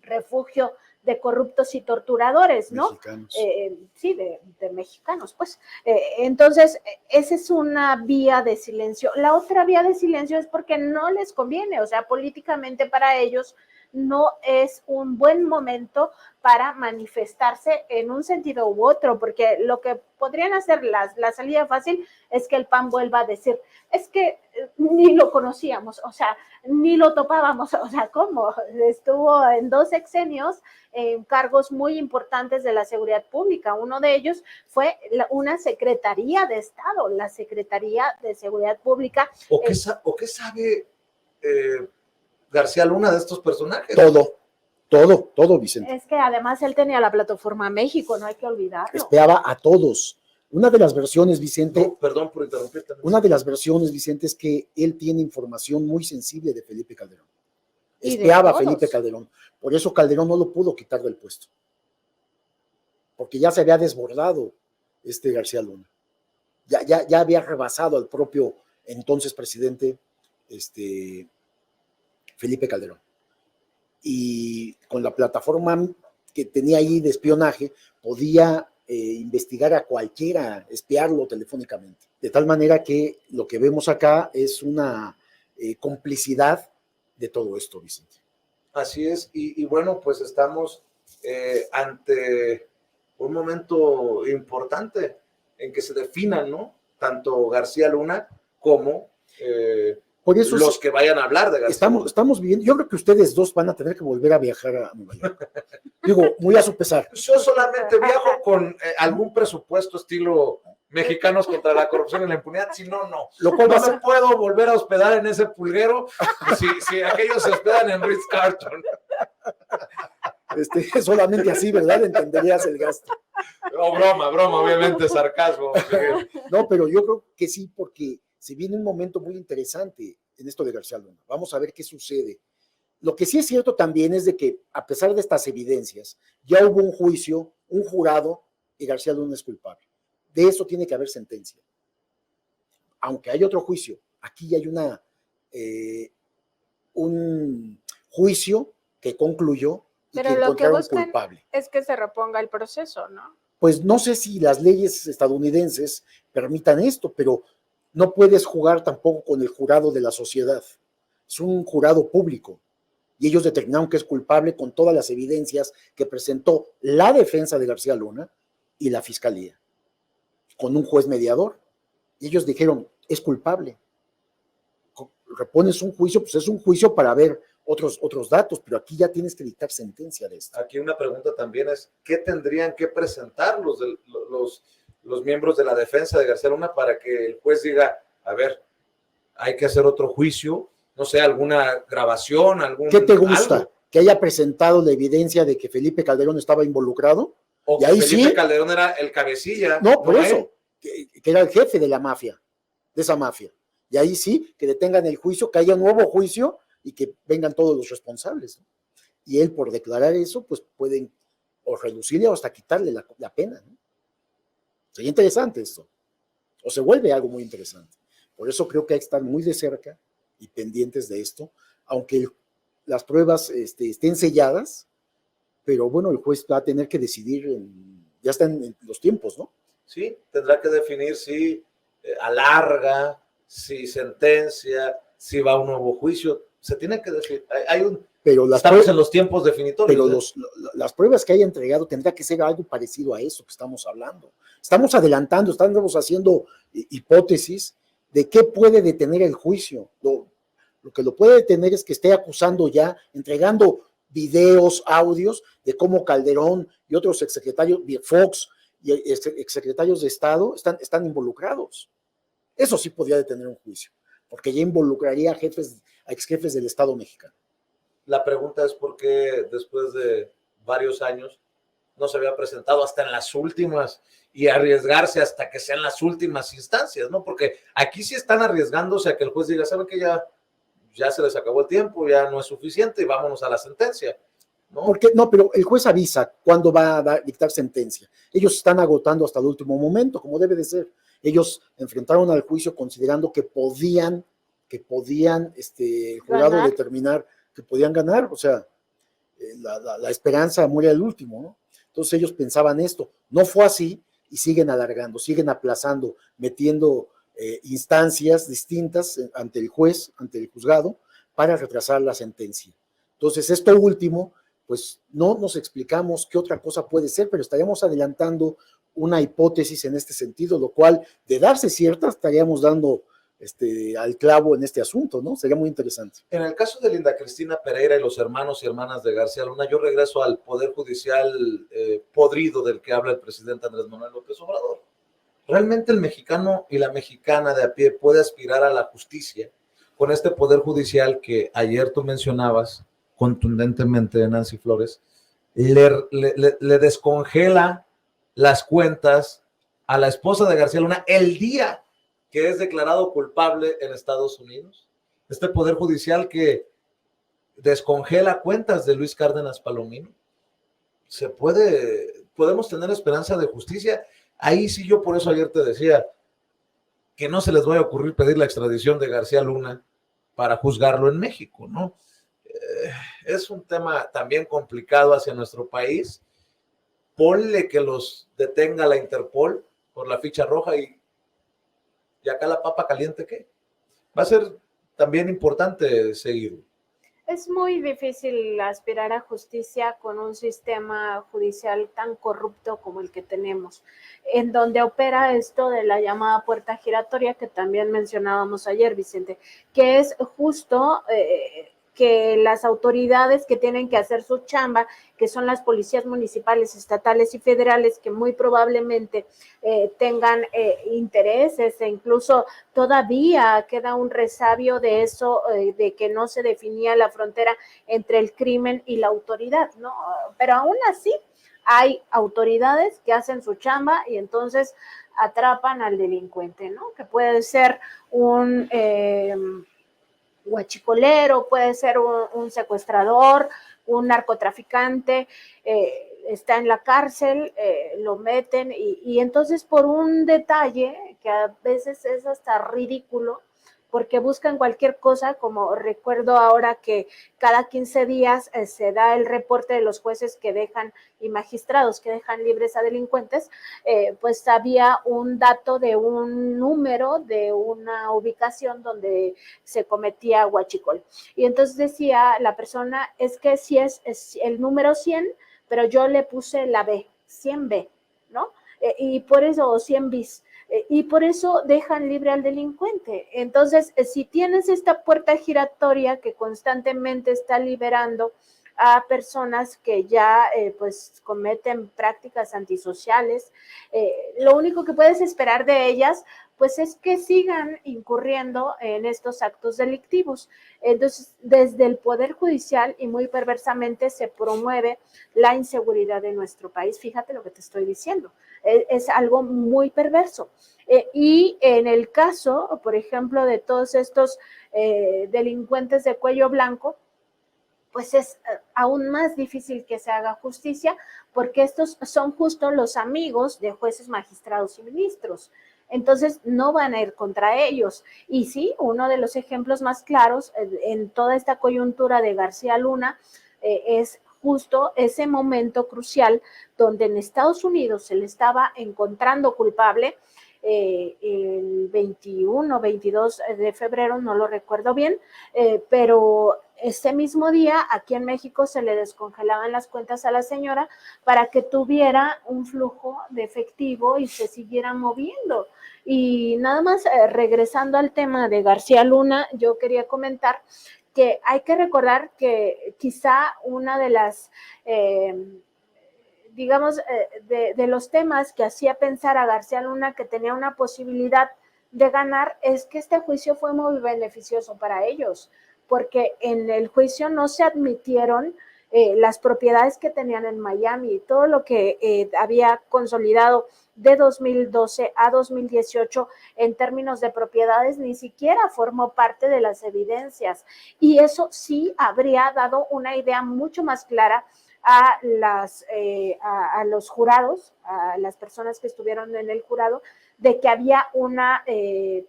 Refugio de corruptos y torturadores, ¿no?
Mexicanos.
Sí, de mexicanos, pues. Entonces, esa es una vía de silencio. La otra vía de silencio es porque no les conviene, o sea, políticamente para ellos no es un buen momento para manifestarse en un sentido u otro, porque lo que podrían hacer la salida fácil es que el PAN vuelva a decir, es que ni lo conocíamos, o sea, ni lo topábamos, o sea, ¿cómo? Estuvo en 2 sexenios en cargos muy importantes de la seguridad pública. Uno de ellos fue una Secretaría de Estado, la Secretaría de Seguridad Pública.
¿O qué sabe García Luna de estos personajes?
Todo, Vicente.
Es que además él tenía la plataforma México, no hay que olvidarlo.
Espiaba a todos. Una de las versiones, Vicente.
No, perdón por interrumpirte.
Una de las versiones, Vicente, es que él tiene información muy sensible de Felipe Calderón. Espiaba a Felipe Calderón. Por eso Calderón no lo pudo quitar del puesto. Porque ya se había desbordado García Luna. Ya había rebasado al propio entonces presidente Felipe Calderón. Y con la plataforma que tenía ahí de espionaje, podía investigar a cualquiera, espiarlo telefónicamente. De tal manera que lo que vemos acá es una complicidad de todo esto, Vicente.
Así es, y bueno, pues estamos ante un momento importante en que se definan, ¿no? Tanto García Luna como
por eso
los que vayan a hablar de García Luna.
Estamos viviendo, yo creo que ustedes dos van a tener que volver a viajar a Nueva York. Digo, muy a su pesar.
Yo solamente viajo con algún presupuesto estilo Mexicanos contra la corrupción y la impunidad, si no, no. No me puedo volver a hospedar en ese pulguero si aquellos se hospedan en Ritz-Carlton.
Solamente así, ¿verdad? Entenderías el gasto.
No, broma, obviamente, sarcasmo.
No, pero yo creo que sí, porque se viene un momento muy interesante en esto de García Luna. Vamos a ver qué sucede. Lo que sí es cierto también es de que, a pesar de estas evidencias, ya hubo un juicio, un jurado, y García Luna es culpable. De eso tiene que haber sentencia. Aunque hay otro juicio, aquí ya hay un juicio que concluyó y
pero
que
lo que buscan
culpable.
Es que se reponga el proceso, ¿no?
Pues no sé si las leyes estadounidenses permitan esto, pero no puedes jugar tampoco con el jurado de la sociedad. Es un jurado público y ellos determinaron que es culpable con todas las evidencias que presentó la defensa de García Luna y la fiscalía, con un juez mediador. Y ellos dijeron, es culpable. Repones un juicio, pues es un juicio para ver otros datos, pero aquí ya tienes que dictar sentencia de esto.
Aquí una pregunta también es, ¿qué tendrían que presentar los miembros de la defensa de García Luna para que el juez diga, a ver, hay que hacer otro juicio? No sé, alguna grabación,
¿Qué te gusta?
Algo.
¿Que haya presentado la evidencia de que Felipe Calderón estaba involucrado?
O que Felipe Calderón era el cabecilla.
No, por eso, que era el jefe de la mafia, de esa mafia. Y ahí sí, que detengan el juicio, que haya un nuevo juicio y que vengan todos los responsables, ¿no? Y él, por declarar eso, pues pueden o reducirle o hasta quitarle la pena, ¿no? Sería interesante esto. O se vuelve algo muy interesante. Por eso creo que hay que estar muy de cerca y pendientes de esto, aunque las pruebas estén selladas, pero bueno, el juez va a tener que decidir, ya están en los tiempos, ¿no?
Sí, tendrá que definir si alarga, si sentencia, si va a un nuevo juicio. Se tiene que decir, estamos en los tiempos definitorios.
Pero las pruebas que haya entregado tendrá que ser algo parecido a eso que estamos hablando. Estamos adelantando, estamos haciendo hipótesis de qué puede detener el juicio. Lo que lo puede detener es que esté acusando ya, entregando videos, audios de cómo Calderón y otros exsecretarios, Fox y exsecretarios de Estado están involucrados. Eso sí podría detener un juicio, porque ya involucraría a exjefes del Estado mexicano.
La pregunta es por qué después de varios años no se había presentado hasta en las últimas y arriesgarse hasta que sean las últimas instancias, ¿no? Porque aquí sí están arriesgándose a que el juez diga, ¿sabe que ya se les acabó el tiempo, ya no es suficiente y vámonos a la sentencia? ¿no?
Porque, no, pero el juez avisa cuándo va a dictar sentencia. Ellos están agotando hasta el último momento, como debe de ser. Ellos enfrentaron al juicio considerando que podían, el jurado
Ganar.
determinar que podían ganar, o sea, la esperanza muere al último, ¿no? Entonces ellos pensaban esto. No fue así y siguen alargando, siguen aplazando, metiendo instancias distintas ante el juez, ante el juzgado, para retrasar la sentencia. Entonces, esto último, pues no nos explicamos qué otra cosa puede ser, pero estaríamos adelantando una hipótesis en este sentido, lo cual, de darse cierta, estaríamos dando al clavo en este asunto, ¿no? Sería muy interesante.
En el caso de Linda Cristina Pereira y los hermanos y hermanas de García Luna, yo regreso al Poder Judicial podrido del que habla el presidente Andrés Manuel López Obrador. ¿Realmente el mexicano y la mexicana de a pie puede aspirar a la justicia con este Poder Judicial que ayer tú mencionabas contundentemente de Nancy Flores, le descongela las cuentas a la esposa de García Luna el día que es declarado culpable en Estados Unidos? Este Poder Judicial que descongela cuentas de Luis Cárdenas Palomino. Podemos tener esperanza de justicia. Ahí sí, yo por eso ayer te decía que no se les vaya a ocurrir pedir la extradición de García Luna para juzgarlo en México, ¿no? Es un tema también complicado hacia nuestro país. Ponle que los detenga la Interpol por la ficha roja y acá la papa caliente, ¿qué? Va a ser también importante seguir.
Es muy difícil aspirar a justicia con un sistema judicial tan corrupto como el que tenemos, en donde opera esto de la llamada puerta giratoria que también mencionábamos ayer, Vicente, que es justo que las autoridades que tienen que hacer su chamba, que son las policías municipales, estatales y federales, que muy probablemente tengan intereses e incluso todavía queda un resabio de eso, de que no se definía la frontera entre el crimen y la autoridad, ¿no? Pero aún así hay autoridades que hacen su chamba y entonces atrapan al delincuente, ¿no? Que puede ser un huachicolero, puede ser un secuestrador, un narcotraficante, está en la cárcel, lo meten y entonces por un detalle que a veces es hasta ridículo, porque buscan cualquier cosa, como recuerdo ahora que cada 15 días se da el reporte de los jueces que dejan y magistrados que dejan libres a delincuentes, pues había un dato de un número de una ubicación donde se cometía huachicol. Y entonces decía la persona, es que si es el número 100, pero yo le puse la B, 100B, ¿no? Y por eso, o 100 bis. Y por eso dejan libre al delincuente. Entonces, si tienes esta puerta giratoria que constantemente está liberando a personas que ya pues cometen prácticas antisociales, lo único que puedes esperar de ellas pues es que sigan incurriendo en estos actos delictivos. Entonces, desde el Poder Judicial y muy perversamente se promueve la inseguridad de nuestro país. Fíjate lo que te estoy diciendo. Es algo muy perverso. Y en el caso, por ejemplo, de todos estos delincuentes de cuello blanco, pues es aún más difícil que se haga justicia porque estos son justo los amigos de jueces, magistrados y ministros. Entonces no van a ir contra ellos. Y sí, uno de los ejemplos más claros en toda esta coyuntura de García Luna es justo ese momento crucial donde en Estados Unidos se le estaba encontrando culpable el 21, 22 de febrero, no lo recuerdo bien, pero ese mismo día aquí en México se le descongelaban las cuentas a la señora para que tuviera un flujo de efectivo y se siguiera moviendo. Y nada más regresando al tema de García Luna, yo quería comentar que hay que recordar que quizá una de las digamos, de los temas que hacía pensar a García Luna que tenía una posibilidad de ganar es que este juicio fue muy beneficioso para ellos, porque en el juicio no se admitieron las propiedades que tenían en Miami, todo lo que había consolidado de 2012 a 2018 en términos de propiedades ni siquiera formó parte de las evidencias y eso sí habría dado una idea mucho más clara a los jurados, a las personas que estuvieron en el jurado, de que había una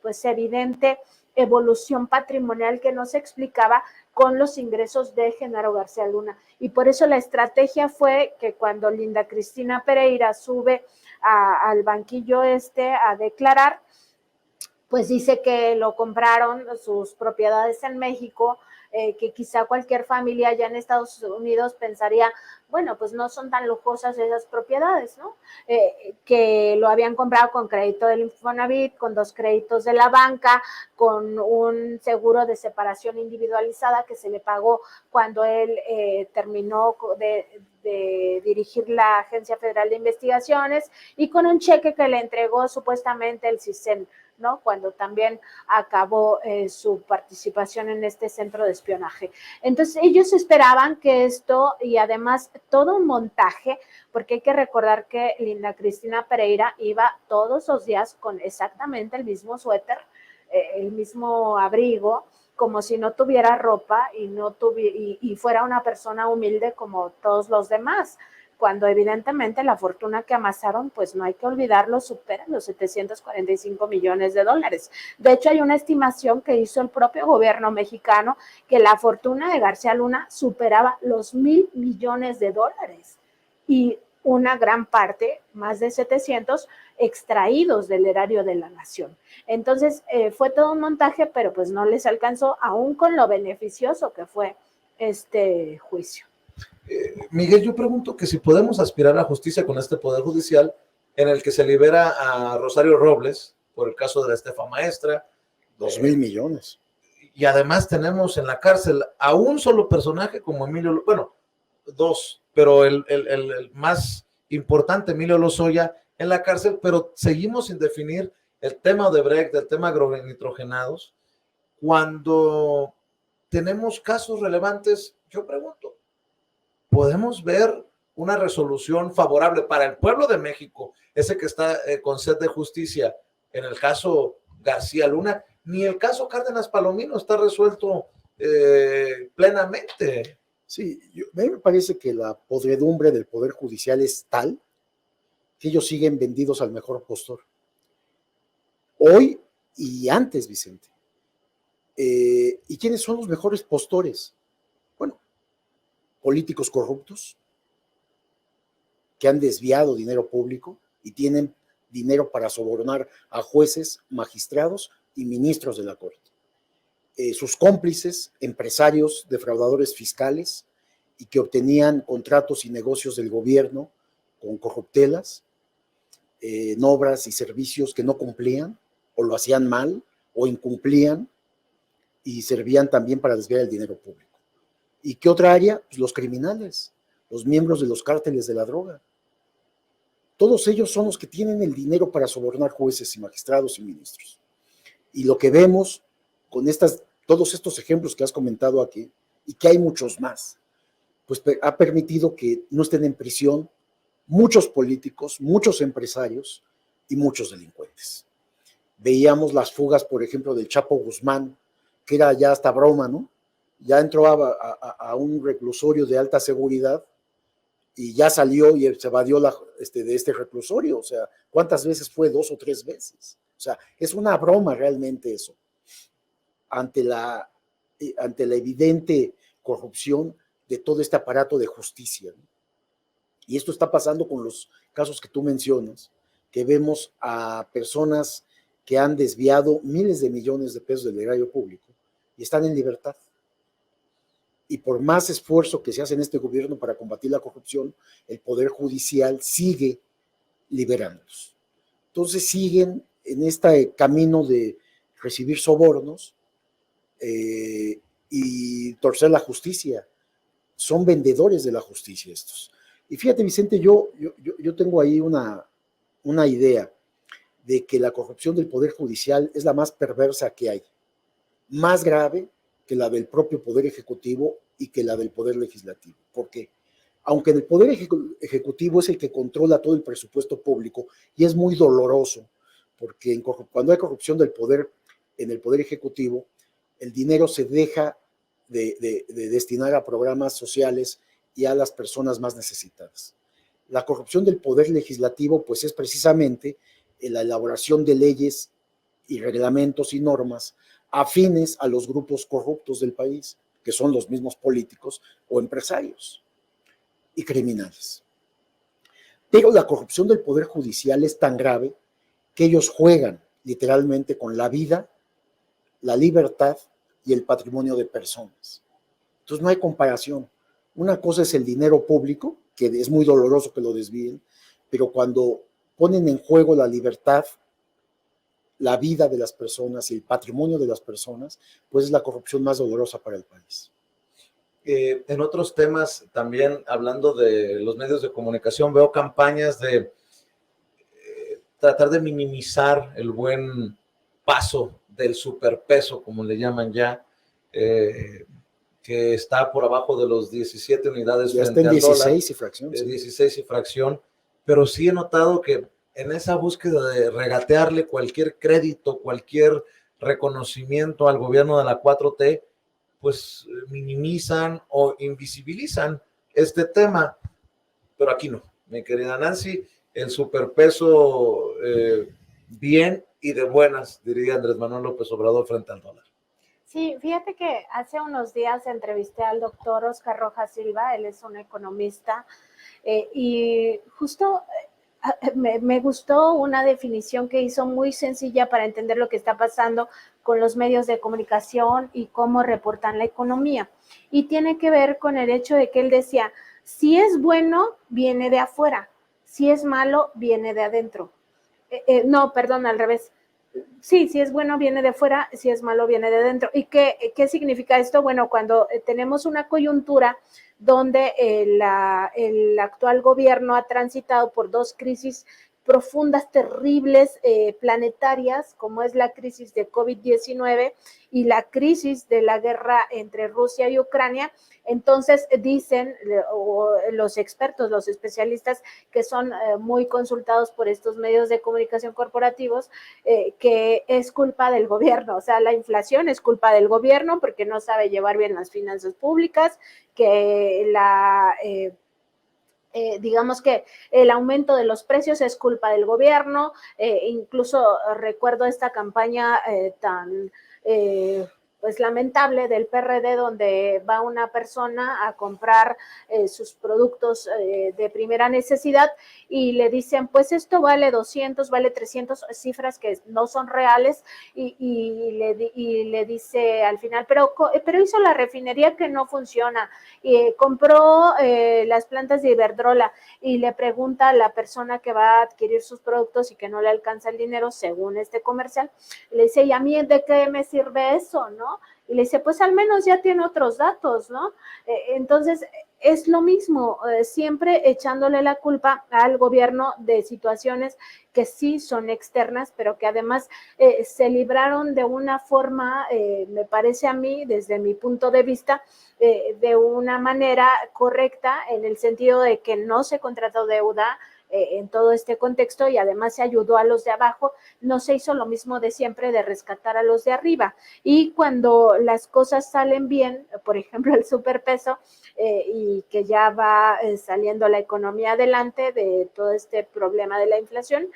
pues evidente evolución patrimonial que no se explicaba con los ingresos de Genaro García Luna. Y por eso la estrategia fue que cuando Linda Cristina Pereira sube al banquillo a declarar, pues dice que lo compraron sus propiedades en México, que quizá cualquier familia allá en Estados Unidos pensaría, bueno, pues no son tan lujosas esas propiedades, ¿no? Que lo habían comprado con crédito del Infonavit, con 2 créditos de la banca, con un seguro de separación individualizada que se le pagó cuando él terminó de dirigir la Agencia Federal de Investigaciones, y con un cheque que le entregó supuestamente el CISEN, ¿no? Cuando también acabó su participación en este centro de espionaje. Entonces ellos esperaban que esto, y además todo un montaje, porque hay que recordar que Linda Cristina Pereira iba todos los días con exactamente el mismo suéter, el mismo abrigo, como si no tuviera ropa y fuera una persona humilde como todos los demás, cuando evidentemente la fortuna que amasaron, pues no hay que olvidarlo, supera los 745 millones de dólares. De hecho, hay una estimación que hizo el propio gobierno mexicano que la fortuna de García Luna superaba los 1,000 millones de dólares, y una gran parte, más de 700, extraídos del erario de la nación. Entonces, fue todo un montaje, pero pues no les alcanzó, aún con lo beneficioso que fue este juicio.
Miguel, yo pregunto que si podemos aspirar a justicia con este Poder Judicial en el que se libera a Rosario Robles por el caso de la estefa maestra.
2,000 millones.
Y además tenemos en la cárcel a un solo personaje como Emilio, bueno, 2, pero el más importante, Emilio Lozoya, en la cárcel, pero seguimos sin definir el tema de Brecht, el tema agronitrogenados, cuando tenemos casos relevantes. Yo pregunto, ¿podemos ver una resolución favorable para el pueblo de México, ese que está con sed de justicia en el caso García Luna? Ni el caso Cárdenas Palomino está resuelto plenamente.
Sí, a mí me parece que la podredumbre del Poder Judicial es tal que ellos siguen vendidos al mejor postor. Hoy y antes, Vicente. ¿Y quiénes son los mejores postores? Bueno, políticos corruptos que han desviado dinero público y tienen dinero para sobornar a jueces, magistrados y ministros de la Corte. Sus cómplices, empresarios, defraudadores fiscales, y que obtenían contratos y negocios del gobierno con corruptelas, en obras y servicios que no cumplían, o lo hacían mal, o incumplían, y servían también para desviar el dinero público. ¿Y qué otra área? Pues los criminales, los miembros de los cárteles de la droga. Todos ellos son los que tienen el dinero para sobornar jueces y magistrados y ministros. Y lo que vemos con todos estos ejemplos que has comentado aquí, y que hay muchos más, pues ha permitido que no estén en prisión muchos políticos, muchos empresarios y muchos delincuentes. Veíamos las fugas, por ejemplo, del Chapo Guzmán, que era ya hasta broma, ¿no? Ya entró a un reclusorio de alta seguridad y ya salió y se evadió de este reclusorio. O sea, ¿cuántas veces fue? 2 o 3 veces. O sea, es una broma realmente eso. Ante la evidente corrupción de todo este aparato de justicia, ¿no? Y esto está pasando con los casos que tú mencionas, que vemos a personas que han desviado miles de millones de pesos del erario público y están en libertad. Y por más esfuerzo que se hace en este gobierno para combatir la corrupción, el Poder Judicial sigue liberándolos. Entonces siguen en este camino de recibir sobornos y torcer la justicia. Son vendedores de la justicia estos. Y fíjate, Vicente, yo tengo ahí una idea de que la corrupción del Poder Judicial es la más perversa que hay, más grave que la del propio Poder Ejecutivo y que la del Poder Legislativo. ¿Por qué? Aunque el Poder Ejecutivo es el que controla todo el presupuesto público y es muy doloroso, porque cuando hay corrupción en el Poder Ejecutivo, el dinero se deja de destinar a programas sociales y a las personas más necesitadas. La corrupción del poder legislativo, pues es precisamente la elaboración de leyes y reglamentos y normas afines a los grupos corruptos del país, que son los mismos políticos o empresarios y criminales. Pero la corrupción del poder judicial es tan grave que ellos juegan literalmente con la vida, la libertad y el patrimonio de personas. Entonces no hay comparación. Una cosa es el dinero público, que es muy doloroso que lo desvíen, pero cuando ponen en juego la libertad, la vida de las personas y el patrimonio de las personas, pues es la corrupción más dolorosa para el país.
En otros temas, también hablando de los medios de comunicación, veo campañas de tratar de minimizar el buen paso del superpeso, como le llaman ya, que está por abajo de los 17 unidades
Ya
frente
está en
al
16
dólar,
y fracción. Sí.
16 y fracción, pero sí he notado que en esa búsqueda de regatearle cualquier crédito, cualquier reconocimiento al gobierno de la 4T, pues minimizan o invisibilizan este tema, pero aquí no, mi querida Nancy, el superpeso bien y de buenas, diría Andrés Manuel López Obrador frente al dólar.
Sí, fíjate que hace unos días entrevisté al doctor Oscar Rojas Silva, él es un economista, y justo me gustó una definición que hizo muy sencilla para entender lo que está pasando con los medios de comunicación y cómo reportan la economía. Y tiene que ver con el hecho de que él decía, si es bueno, viene de afuera, si es malo, viene de adentro. No, perdón, al revés. Sí, si es bueno viene de fuera, si es malo viene de dentro. ¿Y qué significa esto? Bueno, cuando tenemos una coyuntura donde el actual gobierno ha transitado por dos crisis profundas, terribles, planetarias, como es la crisis de COVID-19 y la crisis de la guerra entre Rusia y Ucrania, entonces dicen los expertos, los especialistas que son muy consultados por estos medios de comunicación corporativos, que es culpa del gobierno, o sea, la inflación es culpa del gobierno porque no sabe llevar bien las finanzas públicas, que digamos que el aumento de los precios es culpa del gobierno, incluso recuerdo esta campaña tan pues lamentable del PRD, donde va una persona a comprar sus productos de primera necesidad y le dicen, pues esto vale 200, vale 300, cifras que no son reales, y le dice al final, pero hizo la refinería que no funciona, compró las plantas de Iberdrola, y le pregunta a la persona que va a adquirir sus productos y que no le alcanza el dinero, según este comercial, le dice, ¿y a mí de qué me sirve eso, no? Y le dice, pues al menos ya tiene otros datos, ¿no? Entonces, es lo mismo, siempre echándole la culpa al gobierno de situaciones que sí son externas, pero que además se libraron de una forma, me parece a mí, desde mi punto de vista, de una manera correcta, en el sentido de que no se contrató deuda en todo este contexto y además se ayudó a los de abajo, no se hizo lo mismo de siempre de rescatar a los de arriba. Y cuando las cosas salen bien, por ejemplo el superpeso, y que ya va saliendo la economía adelante de todo este problema de la inflación,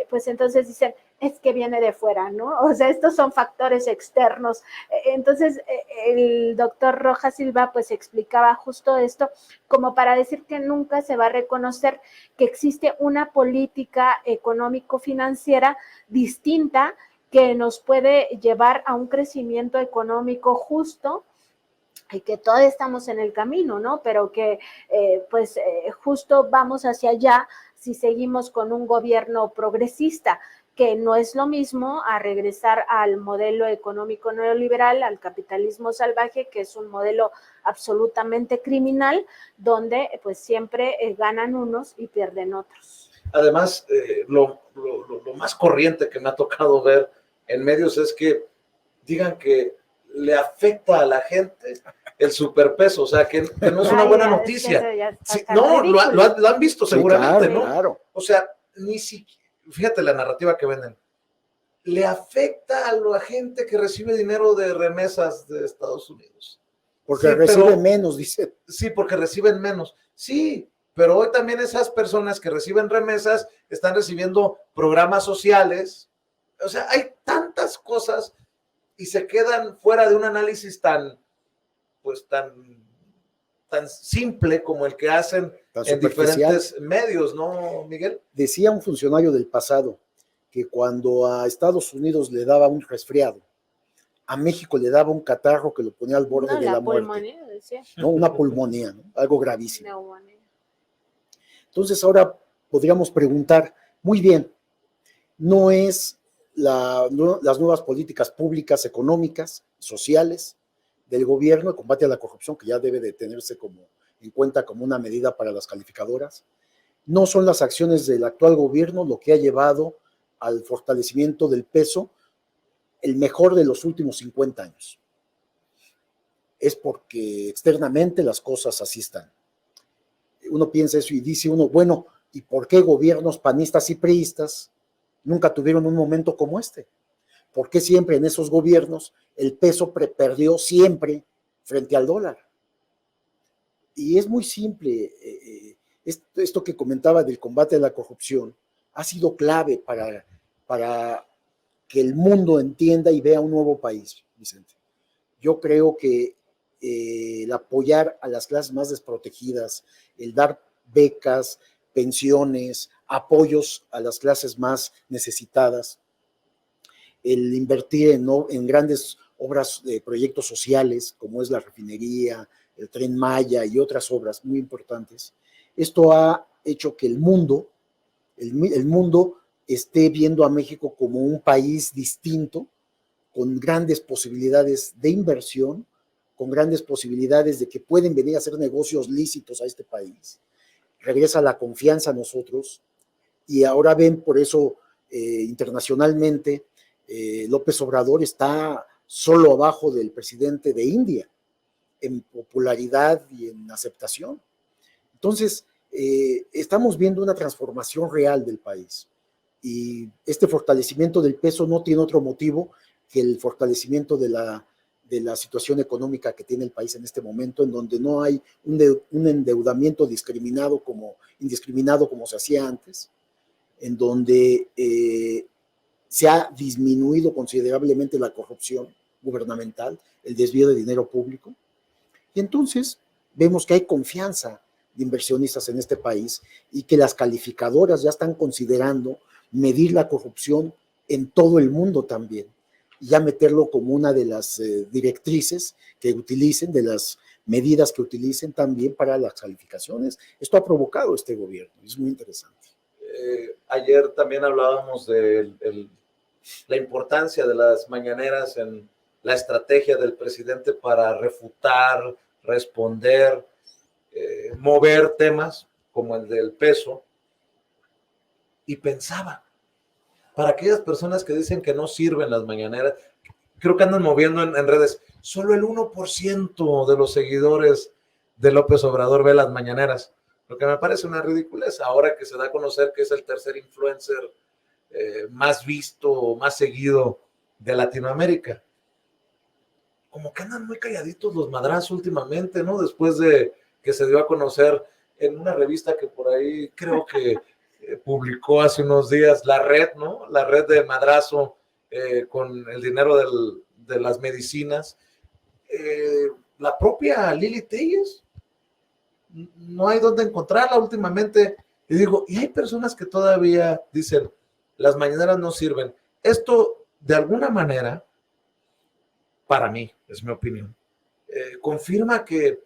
pues entonces dicen, es que viene de fuera, ¿no? O sea, estos son factores externos. Entonces, el doctor Rojas Silva pues explicaba justo esto como para decir que nunca se va a reconocer que existe una política económico-financiera distinta que nos puede llevar a un crecimiento económico justo, y que todavía estamos en el camino, ¿no? Pero que justo vamos hacia allá si seguimos con un gobierno progresista, que no es lo mismo a regresar al modelo económico neoliberal, al capitalismo salvaje, que es un modelo absolutamente criminal, donde pues siempre ganan unos y pierden otros.
Además, lo más corriente que me ha tocado ver en medios es que digan que le afecta a la gente el superpeso, o sea, que no es una buena noticia. Sí, no, lo han visto seguramente, sí, claro, ¿no?
Claro.
O sea, ni siquiera, fíjate la narrativa que venden, le afecta a la gente que recibe dinero de remesas de Estados Unidos.
Porque sí, recibe menos, dice.
Sí, porque reciben menos. Sí, pero hoy también esas personas que reciben remesas están recibiendo programas sociales. O sea, hay tantas cosas y se quedan fuera de un análisis pues tan simple como el que hacen
Tan
en
superficial.
diferentes medios, ¿no, Miguel?
Decía un funcionario del pasado que cuando a Estados Unidos le daba un resfriado, a México le daba un catarro que lo ponía al borde
No,
de la
la
muerte,
pulmonía, decía.
¿no? Una pulmonía, ¿no? Algo gravísimo.
Neumonía.
Entonces ahora podríamos preguntar, muy bien, no es las nuevas políticas públicas, económicas, sociales del gobierno, el combate a la corrupción, que ya debe de tenerse en cuenta como una medida para las calificadoras. No son las acciones del actual gobierno lo que ha llevado al fortalecimiento del peso, el mejor de los últimos 50 años. Es porque externamente las cosas así están. Uno piensa eso y dice uno, bueno, ¿y por qué gobiernos panistas y priistas nunca tuvieron un momento como este? ¿Por qué siempre en esos gobiernos el peso perdió siempre frente al dólar? Y es muy simple. Esto que comentaba del combate a la corrupción ha sido clave para que el mundo entienda y vea un nuevo país, Vicente. Yo creo que el apoyar a las clases más desprotegidas, el dar becas, pensiones, apoyos a las clases más necesitadas, el invertir en grandes obras de proyectos sociales, como es la refinería, el Tren Maya y otras obras muy importantes. Esto ha hecho que el mundo esté viendo a México como un país distinto, con grandes posibilidades de inversión, con grandes posibilidades de que pueden venir a hacer negocios lícitos a este país. Regresa la confianza a nosotros y ahora ven por eso internacionalmente López Obrador está solo abajo del presidente de India en popularidad y en aceptación. Entonces, estamos viendo una transformación real del país y este fortalecimiento del peso no tiene otro motivo que el fortalecimiento de la situación económica que tiene el país en este momento, en donde no hay un endeudamiento indiscriminado como se hacía antes, en donde se ha disminuido considerablemente la corrupción gubernamental, el desvío de dinero público, y entonces vemos que hay confianza de inversionistas en este país y que las calificadoras ya están considerando medir la corrupción en todo el mundo también, y ya meterlo como una de las directrices que utilicen, de las medidas que utilicen también para las calificaciones. Esto ha provocado este gobierno, es muy interesante.
Ayer también hablábamos de la importancia de las mañaneras en la estrategia del presidente para refutar, responder, mover temas como el del peso. Y pensaba, para aquellas personas que dicen que no sirven las mañaneras, creo que andan moviendo en redes, solo el 1% de los seguidores de López Obrador ve las mañaneras, lo que me parece una ridiculez ahora que se da a conocer que es el tercer influencer más visto, más seguido de Latinoamérica. Como que andan muy calladitos los madrazos últimamente, ¿no? Después de que se dio a conocer en una revista que por ahí creo que publicó hace unos días La Red, ¿no? La Red de Madrazo con el dinero de las medicinas. La propia Lili Telles, no hay dónde encontrarla últimamente. Y digo, y hay personas que todavía dicen, las mañaneras no sirven. Esto, de alguna manera, para mí, es mi opinión, confirma que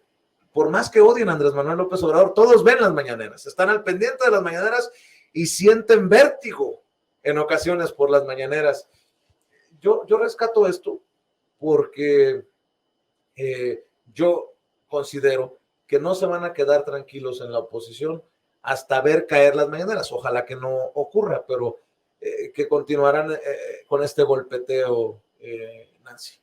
por más que odien a Andrés Manuel López Obrador, todos ven las mañaneras, están al pendiente de las mañaneras y sienten vértigo en ocasiones por las mañaneras. Yo rescato esto porque yo considero que no se van a quedar tranquilos en la oposición hasta ver caer las mañaneras. Ojalá que no ocurra, pero que continuarán con este golpeteo, Nancy.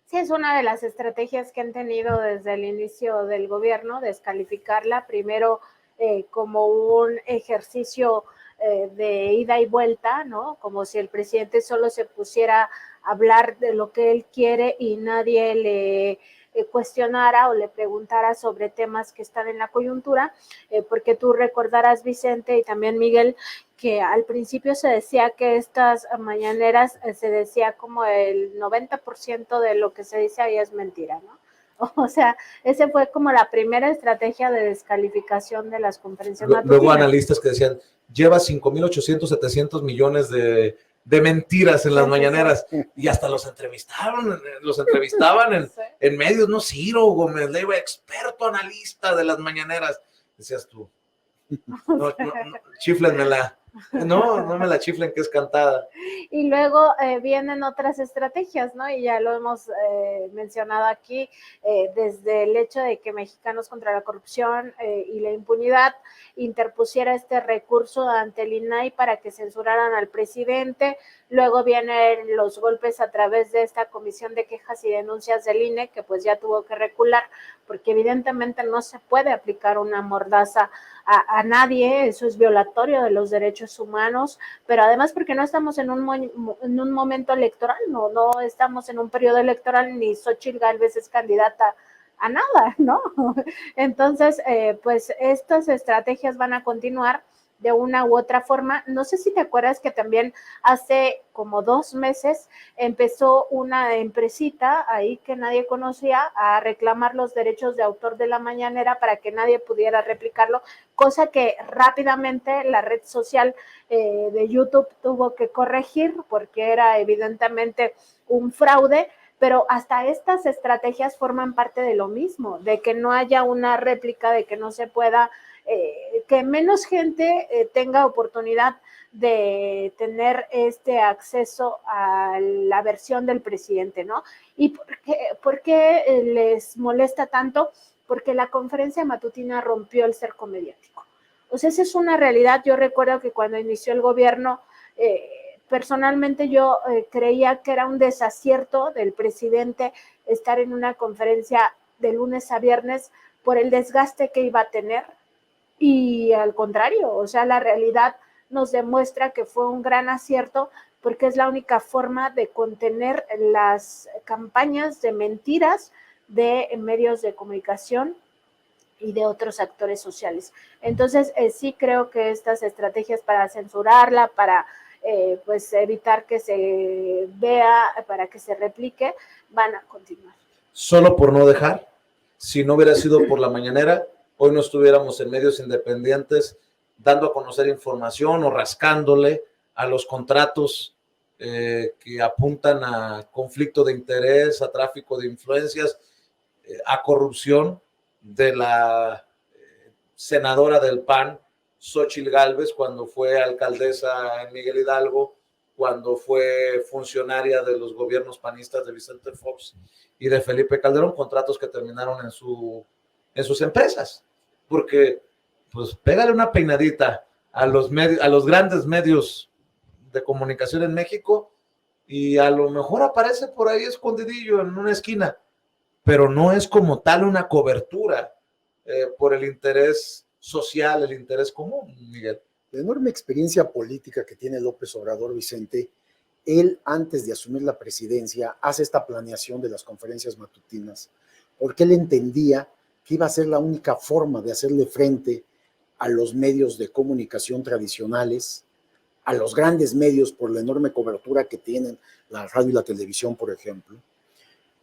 Sí, es una de las estrategias que han tenido desde el inicio del gobierno, descalificarla primero como un ejercicio de ida y vuelta, ¿no? Como si el presidente solo se pusiera a hablar de lo que él quiere y nadie le cuestionara o le preguntara sobre temas que están en la coyuntura, porque tú recordarás, Vicente, y también Miguel, que al principio se decía que estas mañaneras se decía como el 90% de lo que se dice ahí es mentira, ¿no? O sea, ese fue como la primera estrategia de descalificación de las conferencias matutinas.
Luego analistas que decían, lleva 5,800, 700 millones de mentiras en las mañaneras, y hasta los entrevistaban en medios, ¿no? Ciro Gómez Leiva, experto analista de las mañaneras. Decías tú, no, chiflenmela. No me la chiflen, que es cantada.
Y luego vienen otras estrategias, ¿no? Y ya lo hemos mencionado aquí, desde el hecho de que Mexicanos contra la Corrupción y la Impunidad interpusiera este recurso ante el INAI para que censuraran al presidente. Luego vienen los golpes a través de esta comisión de quejas y denuncias del INE, que pues ya tuvo que recular, porque evidentemente no se puede aplicar una mordaza a nadie, eso es violatorio de los derechos humanos, pero además porque no estamos en un momento electoral, no estamos en un periodo electoral, ni Xóchitl Gálvez es candidata a nada, ¿no? Entonces, pues estas estrategias van a continuar de una u otra forma. No sé si te acuerdas que también hace como 2 meses empezó una empresita ahí que nadie conocía a reclamar los derechos de autor de la mañanera para que nadie pudiera replicarlo, cosa que rápidamente la red social de YouTube tuvo que corregir porque era evidentemente un fraude. Pero hasta estas estrategias forman parte de lo mismo, de que no haya una réplica, de que no se pueda, que menos gente tenga oportunidad de tener este acceso a la versión del presidente, ¿no? ¿Y por qué les molesta tanto? Porque la conferencia matutina rompió el cerco mediático. O sea, esa es una realidad. Yo recuerdo que cuando inició el gobierno, personalmente yo creía que era un desacierto del presidente estar en una conferencia de lunes a viernes por el desgaste que iba a tener, y al contrario, o sea, la realidad nos demuestra que fue un gran acierto porque es la única forma de contener las campañas de mentiras de medios de comunicación y de otros actores sociales. Entonces, sí creo que estas estrategias para censurarla, para pues evitar que se vea, para que se replique, van a continuar.
Solo por no dejar, si no hubiera sido por la mañanera, hoy no estuviéramos en medios independientes dando a conocer información o rascándole a los contratos que apuntan a conflicto de interés, a tráfico de influencias, a corrupción de la senadora del PAN, Xóchitl Gálvez, cuando fue alcaldesa en Miguel Hidalgo, cuando fue funcionaria de los gobiernos panistas de Vicente Fox y de Felipe Calderón, contratos que terminaron en sus empresas, porque pues pégale una peinadita a los grandes medios de comunicación en México y a lo mejor aparece por ahí escondidillo en una esquina, pero no es como tal una cobertura por el interés social, el interés común, Miguel.
La enorme experiencia política que tiene López Obrador, Vicente, él antes de asumir la presidencia hace esta planeación de las conferencias matutinas, porque él entendía que iba a ser la única forma de hacerle frente a los medios de comunicación tradicionales, a los grandes medios por la enorme cobertura que tienen la radio y la televisión, por ejemplo,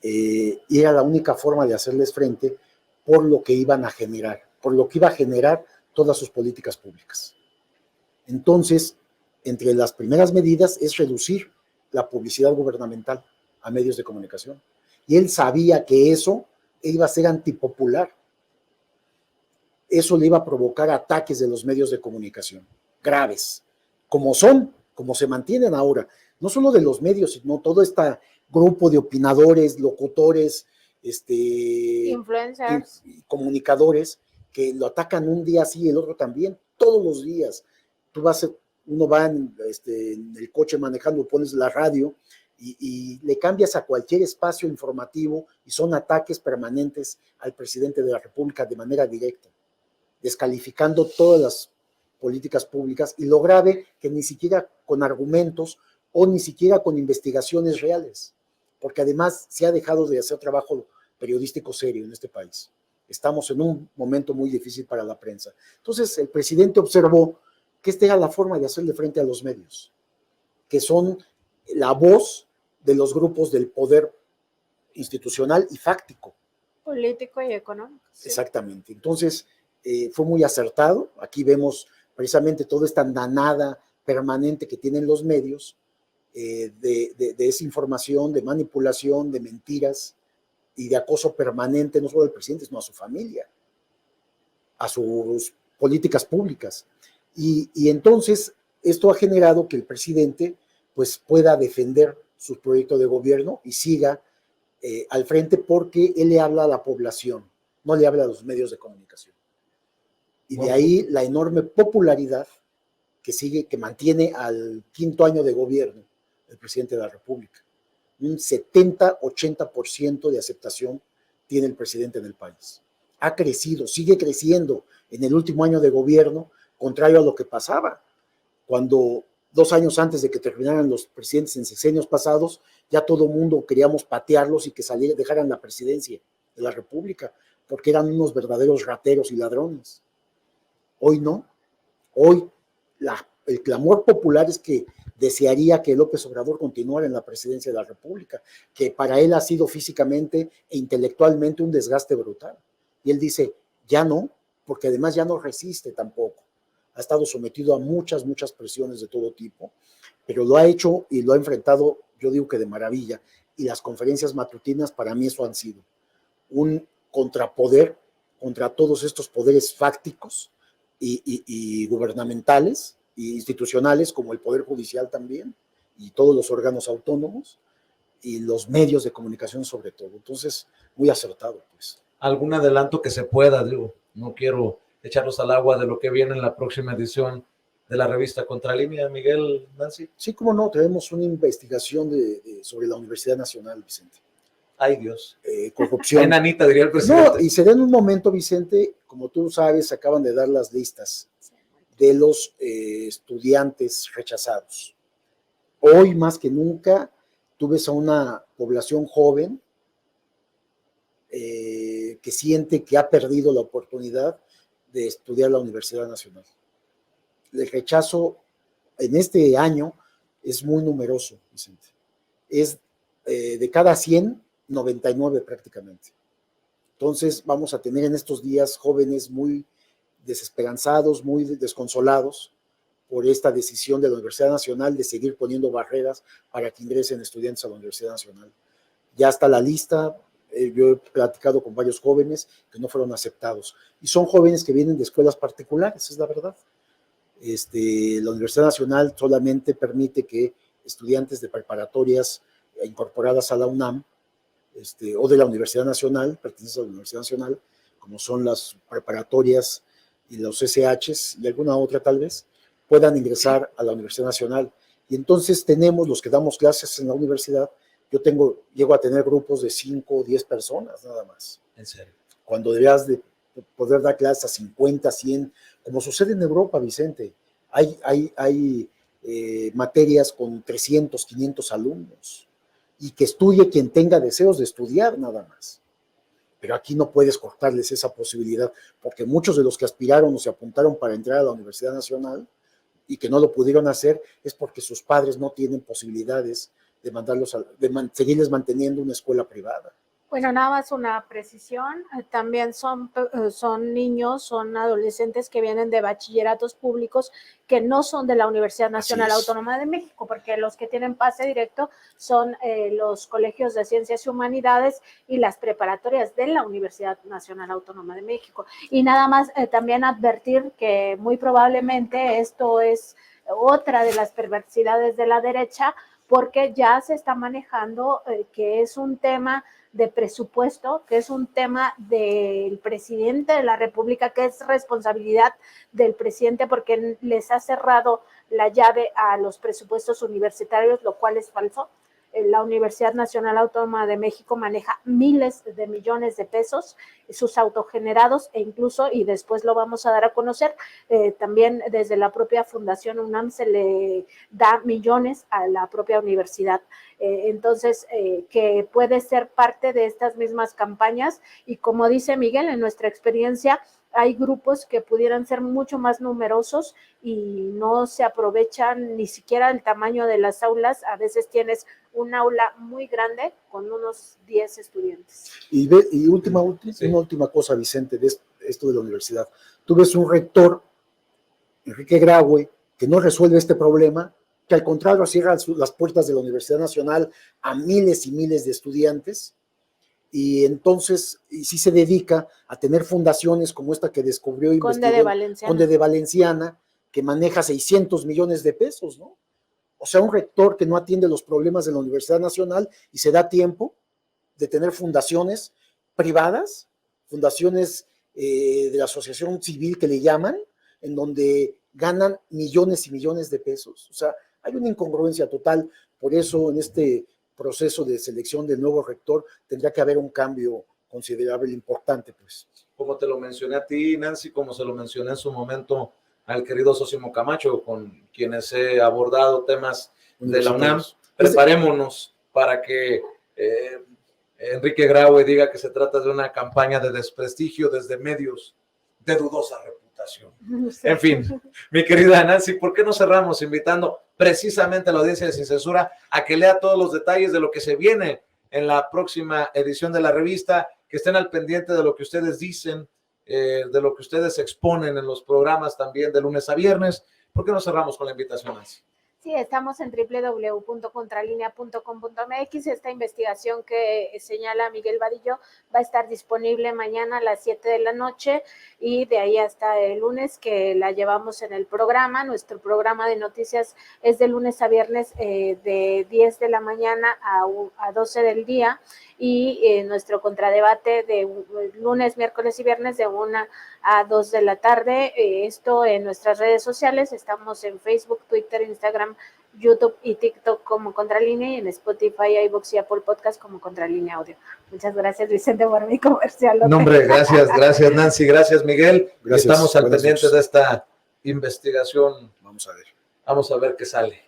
y era la única forma de hacerles frente por lo que iban a generar, por lo que iba a generar todas sus políticas públicas. Entonces, entre las primeras medidas es reducir la publicidad gubernamental a medios de comunicación. Y él sabía que eso iba a ser antipopular. Eso le iba a provocar ataques de los medios de comunicación, graves, como se mantienen ahora. No solo de los medios, sino todo este grupo de opinadores, locutores,
influencers,
comunicadores, que lo atacan un día así y el otro también, todos los días. Uno va en el coche manejando, pones la radio y le cambias a cualquier espacio informativo y son ataques permanentes al presidente de la República de manera directa, descalificando todas las políticas públicas, y lo grave que ni siquiera con argumentos o ni siquiera con investigaciones reales, porque además se ha dejado de hacer trabajo periodístico serio en este país. Estamos en un momento muy difícil para la prensa. Entonces, el presidente observó que esta era la forma de hacerle frente a los medios, que son la voz de los grupos del poder institucional y fáctico.
Político y económico. Sí.
Exactamente. Entonces, fue muy acertado. Aquí vemos precisamente toda esta andanada permanente que tienen los medios de desinformación, de manipulación, de mentiras y de acoso permanente, no solo al presidente, sino a su familia, a sus políticas públicas. Y entonces esto ha generado que el presidente pues pueda defender su proyecto de gobierno y siga al frente, porque él le habla a la población, no le habla a los medios de comunicación. Y de ahí la enorme popularidad que mantiene al 5º año de gobierno el presidente de la República. Un 70-80% de aceptación tiene el presidente en el país. Ha crecido, sigue creciendo en el último año de gobierno, contrario a lo que pasaba cuando 2 años antes de que terminaran los presidentes en sexenios pasados, ya todo el mundo queríamos patearlos y que dejaran la presidencia de la República, porque eran unos verdaderos rateros y ladrones. Hoy no. Hoy el clamor popular es que desearía que López Obrador continuara en la presidencia de la República, que para él ha sido físicamente e intelectualmente un desgaste brutal. Y él dice, ya no, porque además ya no resiste tampoco. Ha estado sometido a muchas presiones de todo tipo, pero lo ha hecho y lo ha enfrentado, yo digo que de maravilla. Y las conferencias matutinas para mí eso han sido un contrapoder contra todos estos poderes fácticos y gubernamentales e institucionales, como el Poder Judicial también, y todos los órganos autónomos, y los medios de comunicación sobre todo. Entonces, muy acertado, pues.
¿Algún adelanto que se pueda? Digo, no quiero echarlos al agua de lo que viene en la próxima edición de la revista Contralínea, Miguel, Nancy.
Sí, cómo no, tenemos una investigación sobre la Universidad Nacional, Vicente.
Ay, Dios.
Corrupción.
Ay, nanita, diría el presidente.
No, y se da en un momento, Vicente, como tú sabes, acaban de dar las listas de los estudiantes rechazados. Hoy más que nunca, tú ves a una población joven que siente que ha perdido la oportunidad de estudiar la Universidad Nacional. El rechazo en este año es muy numeroso, Vicente. Es de cada 100, 99 prácticamente. Entonces vamos a tener en estos días jóvenes muy desesperanzados, muy desconsolados por esta decisión de la Universidad Nacional de seguir poniendo barreras para que ingresen estudiantes a la Universidad Nacional. Ya está la lista, yo he platicado con varios jóvenes que no fueron aceptados, y son jóvenes que vienen de escuelas particulares, es la verdad. La Universidad Nacional solamente permite que estudiantes de preparatorias incorporadas a la UNAM, o de la Universidad Nacional, pertenecientes a la Universidad Nacional, como son las preparatorias y los SHs y alguna otra tal vez, puedan ingresar a la Universidad Nacional. Y entonces tenemos los que damos clases en la universidad, llego a tener grupos de 5 o 10 personas nada más.
¿En serio?
Cuando deberías de poder dar clases a 50, 100, como sucede en Europa, Vicente. Hay materias con 300, 500 alumnos, y que estudie quien tenga deseos de estudiar nada más. Pero aquí no puedes cortarles esa posibilidad, porque muchos de los que aspiraron o se apuntaron para entrar a la Universidad Nacional y que no lo pudieron hacer es porque sus padres no tienen posibilidades de seguirles manteniendo una escuela privada.
Bueno, nada más una precisión, también son niños, son adolescentes que vienen de bachilleratos públicos que no son de la Universidad Nacional Autónoma de México, porque los que tienen pase directo son los colegios de Ciencias y Humanidades y las preparatorias de la Universidad Nacional Autónoma de México. Y nada más también advertir que muy probablemente esto es otra de las perversidades de la derecha, porque ya se está manejando que es un tema de presupuesto, que es un tema del presidente de la República, que es responsabilidad del presidente porque les ha cerrado la llave a los presupuestos universitarios, lo cual es falso. la Universidad Nacional Autónoma de México maneja miles de millones de pesos, sus autogenerados, e incluso, y después lo vamos a dar a conocer, también desde la propia Fundación UNAM se le da millones a la propia universidad. Entonces, que puede ser parte de estas mismas campañas, y como dice Miguel, en nuestra experiencia, hay grupos que pudieran ser mucho más numerosos y no se aprovechan ni siquiera el tamaño de las aulas. A veces tienes un aula muy grande con unos 10 estudiantes.
Y una última cosa, Vicente, de esto de la universidad. Tú ves un rector, Enrique Graue, que no resuelve este problema, que al contrario cierra las puertas de la Universidad Nacional a miles y miles de estudiantes, y entonces sí se dedica a tener fundaciones como esta que descubrió
Conde de
Valenciana, que maneja 600 millones de pesos, ¿no? O sea, un rector que no atiende los problemas de la Universidad Nacional y se da tiempo de tener fundaciones privadas, fundaciones de la asociación civil que le llaman, en donde ganan millones y millones de pesos. O sea, hay una incongruencia total. Por eso en este proceso de selección del nuevo rector tendría que haber un cambio considerable, importante, pues.
Como te lo mencioné a ti, Nancy, como se lo mencioné en su momento al querido Sosimo Camacho, con quienes he abordado temas de la UNAM, preparémonos para que Enrique Graue diga que se trata de una campaña de desprestigio desde medios de dudosa reputación. En fin, mi querida Nancy, ¿por qué no cerramos invitando precisamente a la audiencia de Sin Censura a que lea todos los detalles de lo que se viene en la próxima edición de la revista, que estén al pendiente de lo que ustedes dicen, de lo que ustedes exponen en los programas también de lunes a viernes? ¿Por qué no cerramos con la invitación, Nancy?
Sí, estamos en www.contralinea.com.mx. Esta investigación que señala Miguel Vadillo va a estar disponible mañana a las 7 de la noche y de ahí hasta el lunes, que la llevamos en el programa. Nuestro programa de noticias es de lunes a viernes de 10 de la mañana a 12 del día, y nuestro contradebate de lunes, miércoles y viernes de 1 a 2 de la tarde. Esto en nuestras redes sociales. Estamos en Facebook, Twitter, Instagram, YouTube y TikTok como Contralínea, y en Spotify, iVoox y Apple Podcast como Contralínea Audio. Muchas gracias, Vicente, por mi comercial.
No, hombre, gracias Nancy, gracias Miguel.
Gracias,
estamos al pendiente de esta investigación. Vamos a ver qué sale.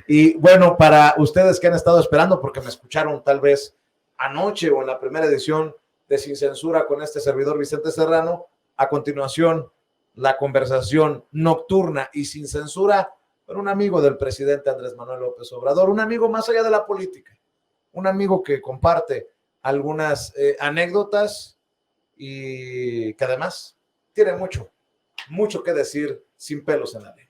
Y bueno, para ustedes que han estado esperando, porque me escucharon tal vez anoche o en la primera edición de Sin Censura con este servidor Vicente Serrano, a continuación la conversación nocturna y sin censura con un amigo del presidente Andrés Manuel López Obrador, un amigo más allá de la política, un amigo que comparte algunas anécdotas y que además tiene mucho que decir sin pelos en la lengua.